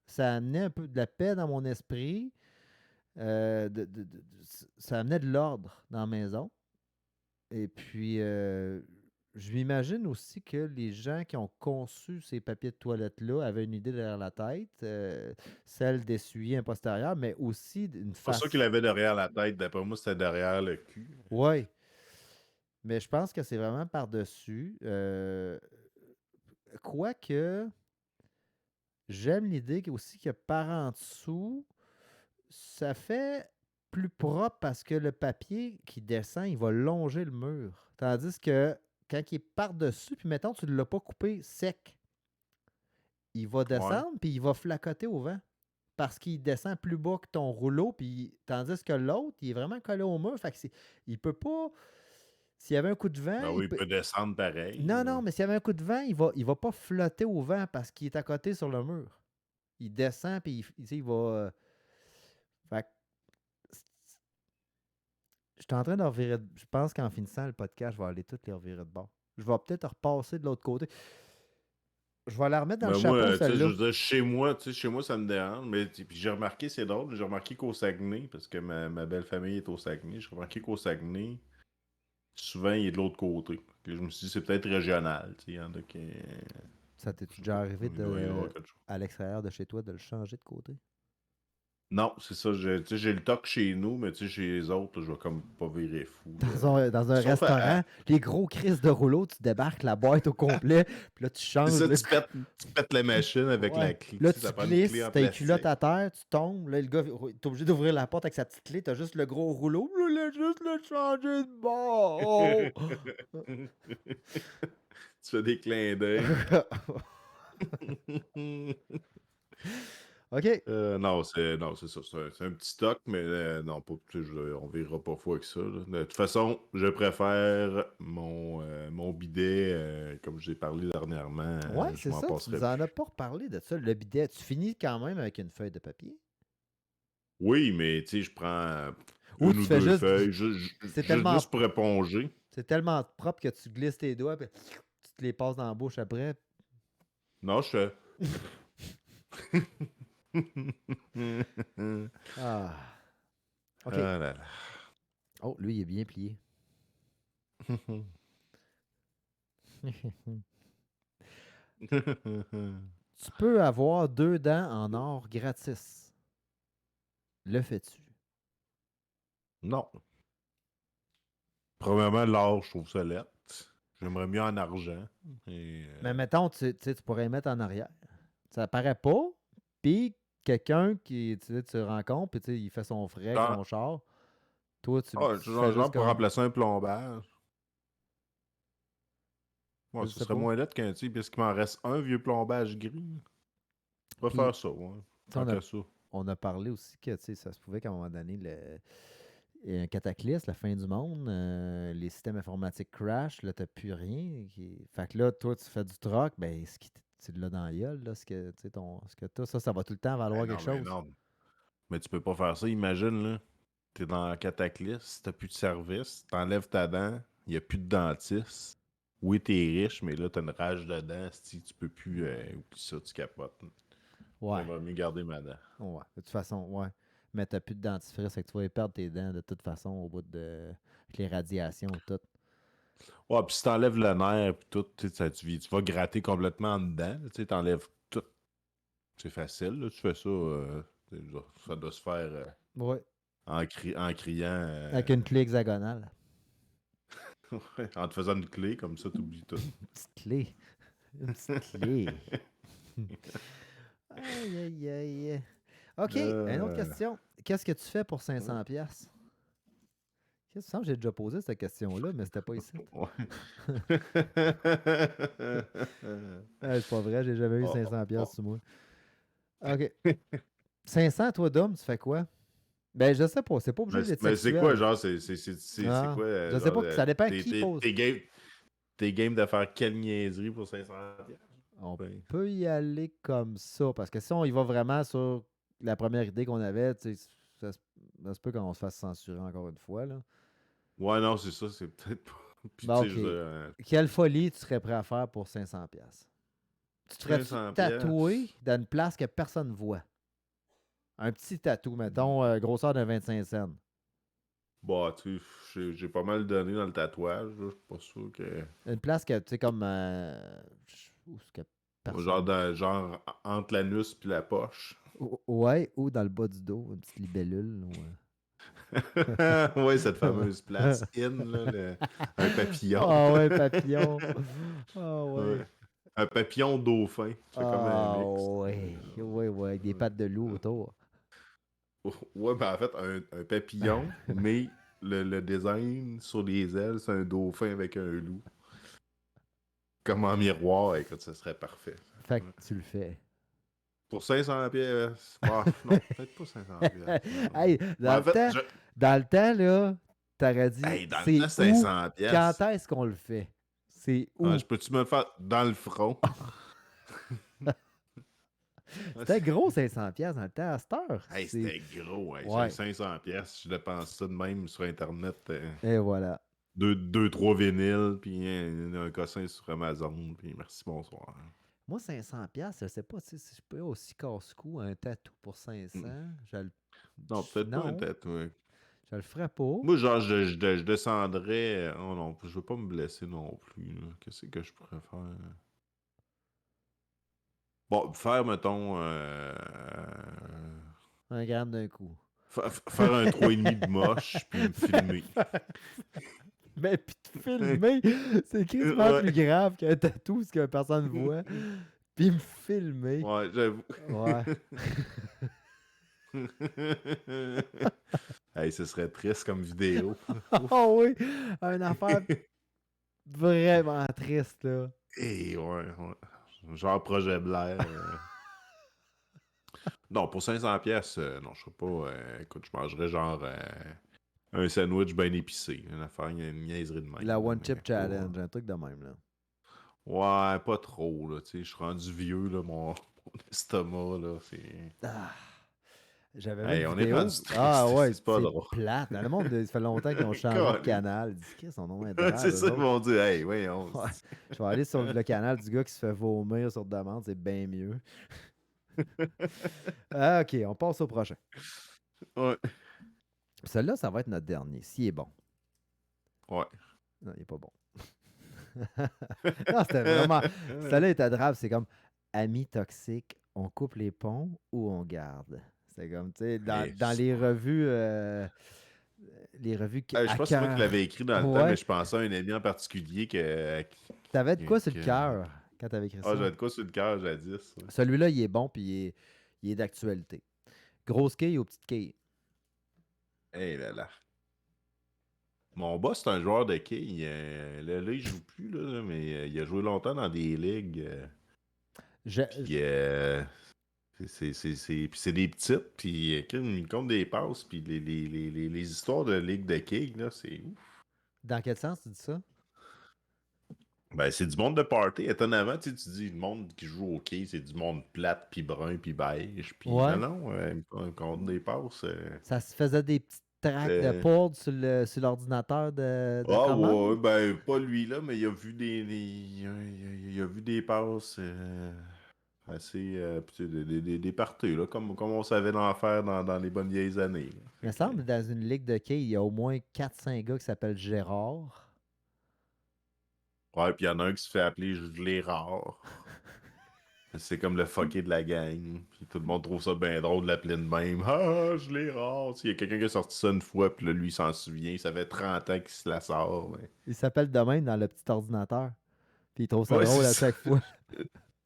Ça amenait un peu de la paix dans mon esprit. Ça amenait de l'ordre dans la maison. Et puis, je m'imagine aussi que les gens qui ont conçu ces papiers de toilette-là avaient une idée derrière la tête, celle d'essuyer un postérieur, mais aussi une C'est pas face. ça qu'il avait derrière la tête, d'après moi, c'était derrière le cul. Oui. Mais je pense que c'est vraiment par-dessus. Quoique, j'aime l'idée aussi que par en dessous, ça fait plus propre parce que le papier qui descend, il va longer le mur. Tandis que quand il est par-dessus, puis mettons, tu ne l'as pas coupé sec, il va descendre, puis il va flacoter au vent. Parce qu'il descend plus bas que ton rouleau, puis tandis que l'autre, il est vraiment collé au mur. Fait que il peut pas. S'il y avait un coup de vent. Ben oui, il peut descendre pareil. Non, mais s'il y avait un coup de vent, il va pas flotter au vent parce qu'il est à côté sur le mur. Il descend, puis il va. Fait que je suis en train de revirer. Je pense qu'en finissant le podcast, je vais aller toutes les revirer de bord. Je vais peut-être repasser de l'autre côté. Je vais la remettre dans le chapeau, moi, celle-là. je veux dire, chez moi, ça me dérange. Mais puis j'ai remarqué, c'est drôle, j'ai remarqué qu'au Saguenay, parce que ma belle famille est au Saguenay, j'ai remarqué qu'au Saguenay, souvent, il est de l'autre côté. Puis je me suis dit, c'est peut-être régional. Il y en a qui. Ça t'est déjà arrivé Il doit y avoir quelque chose. à l'extérieur de chez toi de le changer de côté? Non, c'est ça. J'ai le toc chez nous, mais chez les autres, je vais comme pas virer fou. Dans un Sauf restaurant, les gros crises de rouleau, tu débarques la boîte au complet, puis là, tu changes. C'est là, ça, tu pètes la machine avec la clé. Là, ça tu prend une glisses, clé en t'as les plastique. culottes à terre, tu tombes. Là, le gars, t'es obligé d'ouvrir la porte avec sa petite clé, t'as juste le gros rouleau. Là, il a juste le changer de bord. Tu fais des clins d'œil. OK. Non, c'est ça. C'est un petit stock, mais non, pas, on verra pas fou avec ça. Là. De toute façon, je préfère mon bidet, comme j'ai parlé dernièrement. Ouais, je c'est m'en ça. Tu passerai nous en plus. as pas reparlé de ça. Le bidet, tu finis quand même avec une feuille de papier? Oui, mais tu sais, je prends. Ou Une tu ou fais deux juste. feuilles, C'est tellement, juste pour éponger. c'est tellement propre que tu glisses tes doigts et tu te les passes dans la bouche après. Non, je fais. Ah. OK. Ah là Oh, lui, il est bien plié. Tu peux avoir 2 dents en or gratis. Le fais-tu? Non. Premièrement, l'or, je trouve ça lettre. J'aimerais mieux en argent. Et, Mais mettons, tu sais, tu pourrais les mettre en arrière. Ça paraît pas. Puis quelqu'un qui tu rencontres, puis tu sais, il fait son frais avec genre, son char. Toi, tu fais genre juste pour comme. remplacer un plombage. Je Ouais, ce sais serait pas. moins lettre qu'un type, parce qu'il m'en reste un vieux plombage gris. On va Puis, faire ça, ouais. tu sais, Tant qu'à ça. on a parlé aussi que tu sais, ça se pouvait qu'à un moment donné, il y a un cataclysme, la fin du monde, les systèmes informatiques crash, là, t'as plus rien. Fait que là, toi, tu fais du troc, ben, tu l'as dans la gueule, là, ce que t'as, ça va tout le temps valoir Ben quelque non, mais chose. non. Mais tu peux pas faire ça. Imagine, là, t'es dans un cataclysme, t'as plus de service, t'enlèves ta dent, il n'y a plus de dentiste. Oui, t'es riche, mais là, t'as une rage de dents, si tu peux plus. Oublie ça, tu capotes. Ouais. J'aimerais mieux garder ma dent. Ouais, de toute façon, ouais. Mais t'as plus de dentifrice, fait que tu vas y perdre tes dents de toute façon au bout de avec les radiations, tout. Ouais, puis si t'enlèves le nerf, puis tout, tu sais, tu vas gratter complètement en dedans. Tu sais, t'enlèves tout. C'est facile, là, tu fais ça. Ça doit se faire Ouais. en criant. Avec une clé hexagonale. Ouais, en te faisant une clé, comme ça, t'oublies tout. Une petite clé. Une petite clé. Aïe, aïe, aïe. OK, une autre question. Qu'est-ce que tu fais pour 500 pièces? Qu'est-ce que tu sens que j'ai déjà posé cette question-là, mais c'était pas ici. Ouais. C'est pas vrai, j'ai jamais eu Oh, 500 oh. pièces sur moi. OK. 500, toi, d'homme, tu fais quoi? Ben, je sais pas. C'est pas obligé d'être Mais c'est quoi, sexuel. genre, c'est Ah, quoi, je sais genre, pas, ça dépend qui pose. t'es game de faire quelle niaiserie pour 500 piastres? On Ben, peut y aller comme ça, parce que si on y va vraiment sur la première idée qu'on avait, tu sais, ça se peut qu'on se fasse censurer encore une fois, là. ouais, non, c'est ça, c'est peut-être pas. Puis, Ben, tu sais, OK. je veux dire, Quelle folie tu serais prêt à faire pour 500 pièces? Tu te ferais-tu 500 tatouer dans une place que personne ne voit? Un petit tatou, mettons, grosseur de 25 cents. bah, tu sais, j'ai pas mal donné dans le tatouage, là, je suis pas sûr que. Une place que, tu sais, comme... où est-ce que personne... Genre entre l'anus puis la poche. Ouais, ou dans le bas du dos, une petite libellule. Ouais, cette fameuse place in, là, un papillon. Ah ouais, papillon. Ah ouais. Ouais. Un papillon dauphin. C'est comme un Ah mix. ouais. Ouais, ouais, avec des pattes de loup autour. Ouais, ben en fait, un papillon, mais le design sur les ailes, c'est un dauphin avec un loup. Comme en miroir, écoute, ça serait parfait. Fait que tu le fais. Pour 500 pièces, bah, non, peut-être pas 500 pièces. Hey, En fait, dans le temps, là, t'aurais dit, hey, dans c'est le temps, où, 500 pièces. quand est-ce qu'on le fait? C'est où? Je peux-tu me le faire dans le front? C'était gros 500 pièces dans le temps, à cette heure. Hey, c'était gros, hey, Ouais. 500 pièces. Je dépense ça de même sur Internet. Et voilà. 2-3 vinyles, puis un cossin sur Amazon, puis merci, bonsoir. Moi, 500 pièces, je sais pas si je peux aussi casse-cou un tatou pour 500. Non, peut-être pas un Non, tatouage. je le ferais pas. Moi, genre, je descendrais. Oh non, je veux pas me blesser non plus, là. Qu'est-ce que je pourrais faire? Bon, faire, mettons. Un gramme d'un coup. Faire un 3,5 de moche, puis me filmer. Mais puis te filmer, c'est quasiment Ouais. plus grave qu'un tatou, ce que personne ne voit. Puis me filmer. Ouais, j'avoue. Ouais. Hey, ce serait triste comme vidéo. Oh oui, une affaire vraiment triste, là. Et ouais. Genre projet Blair. Non, pour 500 pièces, non, je sais pas. Écoute, je mangerais genre un sandwich bien épicé. Une affaire, une niaiserie de même. La One mais Chip pas- Challenge, un truc de même, là. Ouais, pas trop, là. Tu sais, je suis rendu vieux, là, mon estomac, là. C'est. Ah. J'avais vu Hey, une on est vidéo. rendu triste, Ah ouais, c'est pas c'est drôle. plate. Dans le monde, ça fait longtemps qu'ils ont changé de Caliste. canal. Ils disent que son nom est C'est drôle, eux ça, ils autres. vont dire, hey, voyons. Ouais. Je vais aller sur le canal du gars qui se fait vomir sur demande, c'est bien mieux. Ah, ok, on passe au prochain. Ouais. Celui-là, ça va être notre dernier, s'il est bon. Ouais. Non, il est pas bon. Non, c'était vraiment. Celui-là est adorable. C'est comme amis toxiques, on coupe les ponts ou on garde. C'est comme, tu sais, dans, Hey, dans les revues je à pense que c'est moi qui cœur. l'avais écrit dans le temps, Ouais. mais je pensais à un ami en particulier T'avais de quoi sur le que- cœur quand t'avais écrit Ah, ça? j'avais de quoi sur le cœur jadis. Ouais. Celui-là, il est bon, puis il est d'actualité. Grosse quille ou petite quille? Hey là là. Mon boss, c'est un joueur de quilles. Là, il joue plus, là, mais il a joué longtemps dans des ligues. Puis puis c'est des petites, puis il compte des passes, puis les histoires de ligue de quilles, là, c'est ouf. Dans quel sens tu dis ça? Ben, c'est du monde de party. Étonnamment, tu dis, le monde qui joue au quai, c'est du monde plate, puis brun, puis beige. Puis Ouais. non, on compte des passes. Ça se faisait des petites tracks de poudre sur l'ordinateur de Ah commande? ouais, ben pas lui là, mais il a vu il a vu des passes assez puis des parties là, comme on savait en faire dans les bonnes vieilles années. Là. Il me semble que dans une ligue de quilles, il y a au moins 4-5 gars qui s'appellent Gérard. Ouais, puis il y en a un qui se fait appeler Gelé Rare. C'est comme le fucké de la gang. Puis tout le monde trouve ça bien drôle de l'appeler de même. Ah, Gelé Rare. Il y a quelqu'un qui a sorti ça une fois, puis là, lui, il s'en souvient. Ça fait 30 ans qu'il se la sort. Mais... Il s'appelle de même dans le petit ordinateur. Puis il trouve ça Ouais, drôle c'est à ça. chaque fois.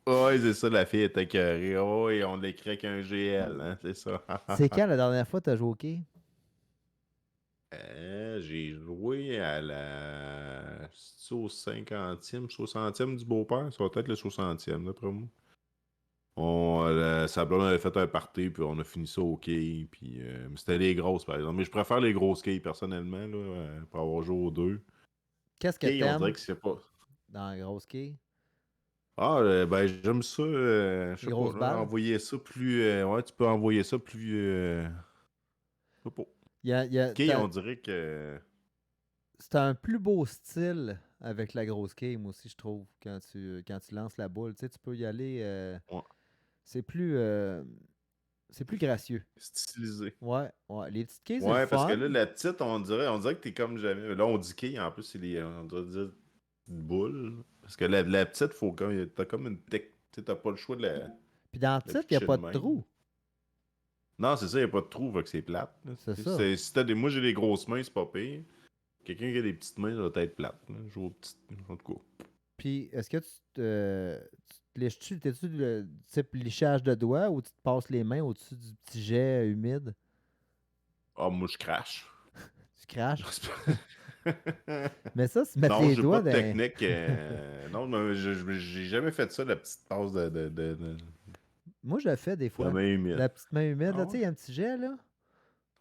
Ouais, c'est ça, la fille était écœurée. Oh, et on l'écrit avec un GL, hein, c'est ça. C'est quand la dernière fois que tu as joué au quai? J'ai joué à la... C'est-tu au 50e, 60e du beau-père? Ça va être le 60e, d'après moi. Sa blonde avait fait un party, puis on a fini ça au quai, puis c'était les grosses, par exemple. Mais je préfère les grosses quilles, personnellement, là, pour avoir joué aux deux. Qu'est-ce que Quilles, on dirait t'aimes que c'est pas... dans la grosse quille? Ah, ben j'aime ça, je sais Les pas, grosses là, balles? envoyer ça plus... ouais, tu peux envoyer ça plus... je sais pas. Quilles, on dirait que... C'est un plus beau style avec la grosse quille, moi aussi, je trouve, quand tu lances la boule. Tu sais, tu peux y aller. Ouais, C'est plus, gracieux. stylisé. Ouais, ouais. Les petites quilles, c'est le Ouais, parce que fun. là, la petite, on dirait que t'es comme jamais. Là, on dit quille, en plus, on doit dire une boule. Parce que la petite, t'as comme une tech. Tu sais, t'as pas le choix de Puis dans la la petite, il n'y a pitcher pas de de même. trou. Non, c'est ça, y a pas de trou, fait que c'est plate. Là. C'est ça. Si t'as moi, j'ai des grosses mains, c'est pas pire. Quelqu'un qui a des petites mains, ça doit être plate. Là. Je joue aux petites. En tout cas. Puis est-ce que tu te lèches-tu, t'es-tu le type lichage de doigts ou tu te passes les mains au-dessus du petit jet humide? Ah, moi, je crache. Tu craches? C'est pas- Mais ça, se mettre Non, les j'ai doigts pas de dans... technique. Non, mais j'ai jamais fait ça, la petite passe de Moi, je le fais des fois. main humide. La petite main humide, Ah là, tu sais, ouais? il y a un petit jet, là.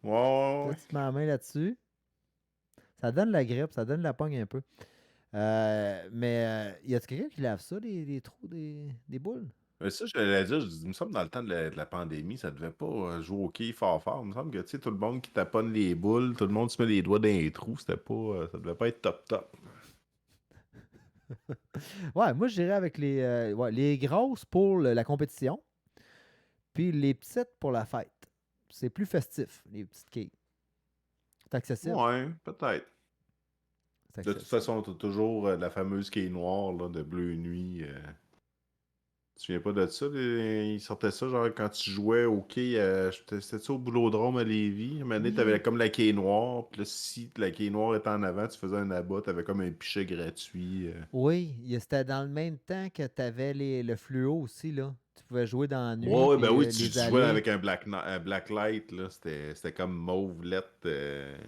Ouais. Là, tu te mets la main là-dessus. Ça donne la grippe, ça donne la pogne un peu. Mais y a-t-il quelqu'un qui lave ça, les trous des boules? Mais ça, je l'ai dit, il me semble dans le temps de la pandémie, ça devait pas jouer au quai fort. Il me semble que tu sais, tout le monde qui taponne les boules, tout le monde se met les doigts dans les trous, c'était pas. Ça devait pas être top. Ouais, moi, je dirais avec les grosses pour la compétition, puis les petites pour la fête. C'est plus festif, les petites quilles. C'est accessible. Ouais, peut-être. C'est De toute accessible. façon, t'as toujours la fameuse quai noire là, de Bleu Nuit. Tu te souviens pas de ça? Ils sortaient ça genre quand tu jouais au quai. C'était-tu au Boulodrome à Lévis? Un moment donné, t'avais comme la quai noire. Puis là, si la quai noire était en avant, tu faisais un abat, t'avais comme un pichet gratuit. Oui, c'était dans le même temps que tu avais le fluo aussi, là. Tu pouvais jouer dans la nuit, Ouais, puis ben oui, les tu allées. jouais avec un black light, là. C'était comme mauve-lette.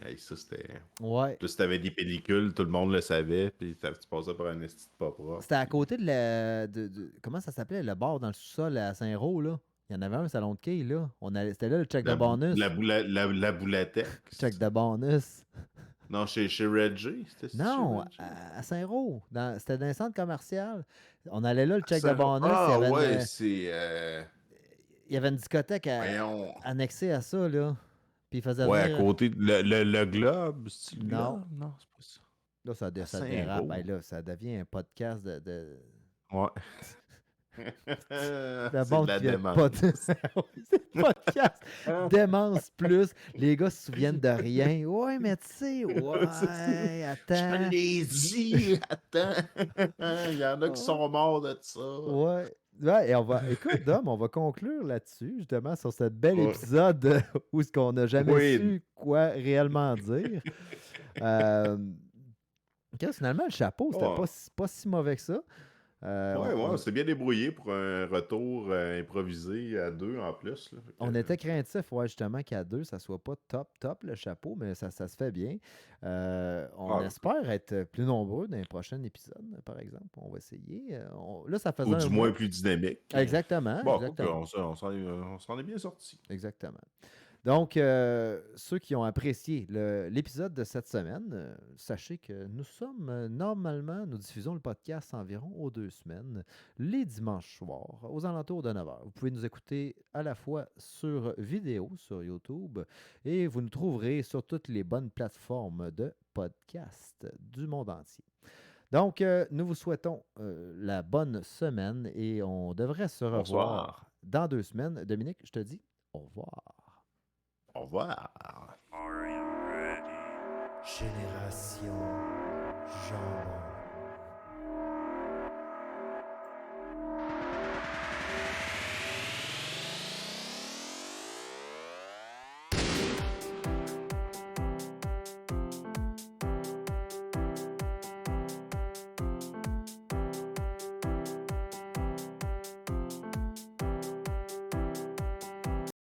Hey, ça, c'était. Ouais. Puis si t'avais des pellicules, tout le monde le savait. Puis tu passais par un esti de pas propre. C'était à côté de la. Comment ça s'appelait, le bar dans le sous-sol à Saint-Roch, là? Il y en avait un salon de quilles, là. C'était là le check de bonus. La boulatec. Check de bonus. Non, chez Reggie, c'était Non, chez Reggie? à Saint-Roch. C'était dans un centre commercial. On allait là, le check de Saint- bonus. Il y Ah avait ouais, une- c'est... il y avait une discothèque Voyons. annexée à ça, là. Puis il faisait Ouais, à venir... côté. Le globe, c'est le Non. globe? Non, c'est pas ça. Là, ça Saint-Beau. dérape. Ben là, ça devient un podcast Ouais. de C'est monde de la qui vient démence. pas de... C'est le podcast démence plus. Les gars se souviennent de rien. Ouais, mais tu sais, ouais, Je attends. l'ai dit, attends. Il y en a qui sont morts de ça. Ouais. Ouais, et écoute, Dom, on va conclure là-dessus, justement, sur ce bel Ouais. épisode où ce qu'on n'a jamais Oui. su quoi réellement dire. Finalement, le chapeau, c'était Ouais. pas si mauvais que ça. Ouais, On- on s'est bien débrouillé pour un retour improvisé à 2 en plus. Là. Fait que, On était craintif, ouais, justement, qu'à 2, ça soit pas top, le chapeau, mais ça se fait bien. On espère être plus nombreux dans les prochains épisodes, par exemple. On va essayer. Là, ça faisait ou un du mois. moins plus dynamique. Exactement. Bon, exactement. on s'en est bien sorti. Exactement. Donc, ceux qui ont apprécié l'épisode de cette semaine, sachez que nous sommes normalement, nous diffusons le podcast environ aux 2 semaines, les dimanches soirs, aux alentours de 9h. Vous pouvez nous écouter à la fois sur vidéo, sur YouTube, et vous nous trouverez sur toutes les bonnes plateformes de podcast du monde entier. Donc, nous vous souhaitons la bonne semaine et on devrait se revoir Bonsoir. dans 2 semaines. Dominique, je te dis au revoir. Au revoir. Génération.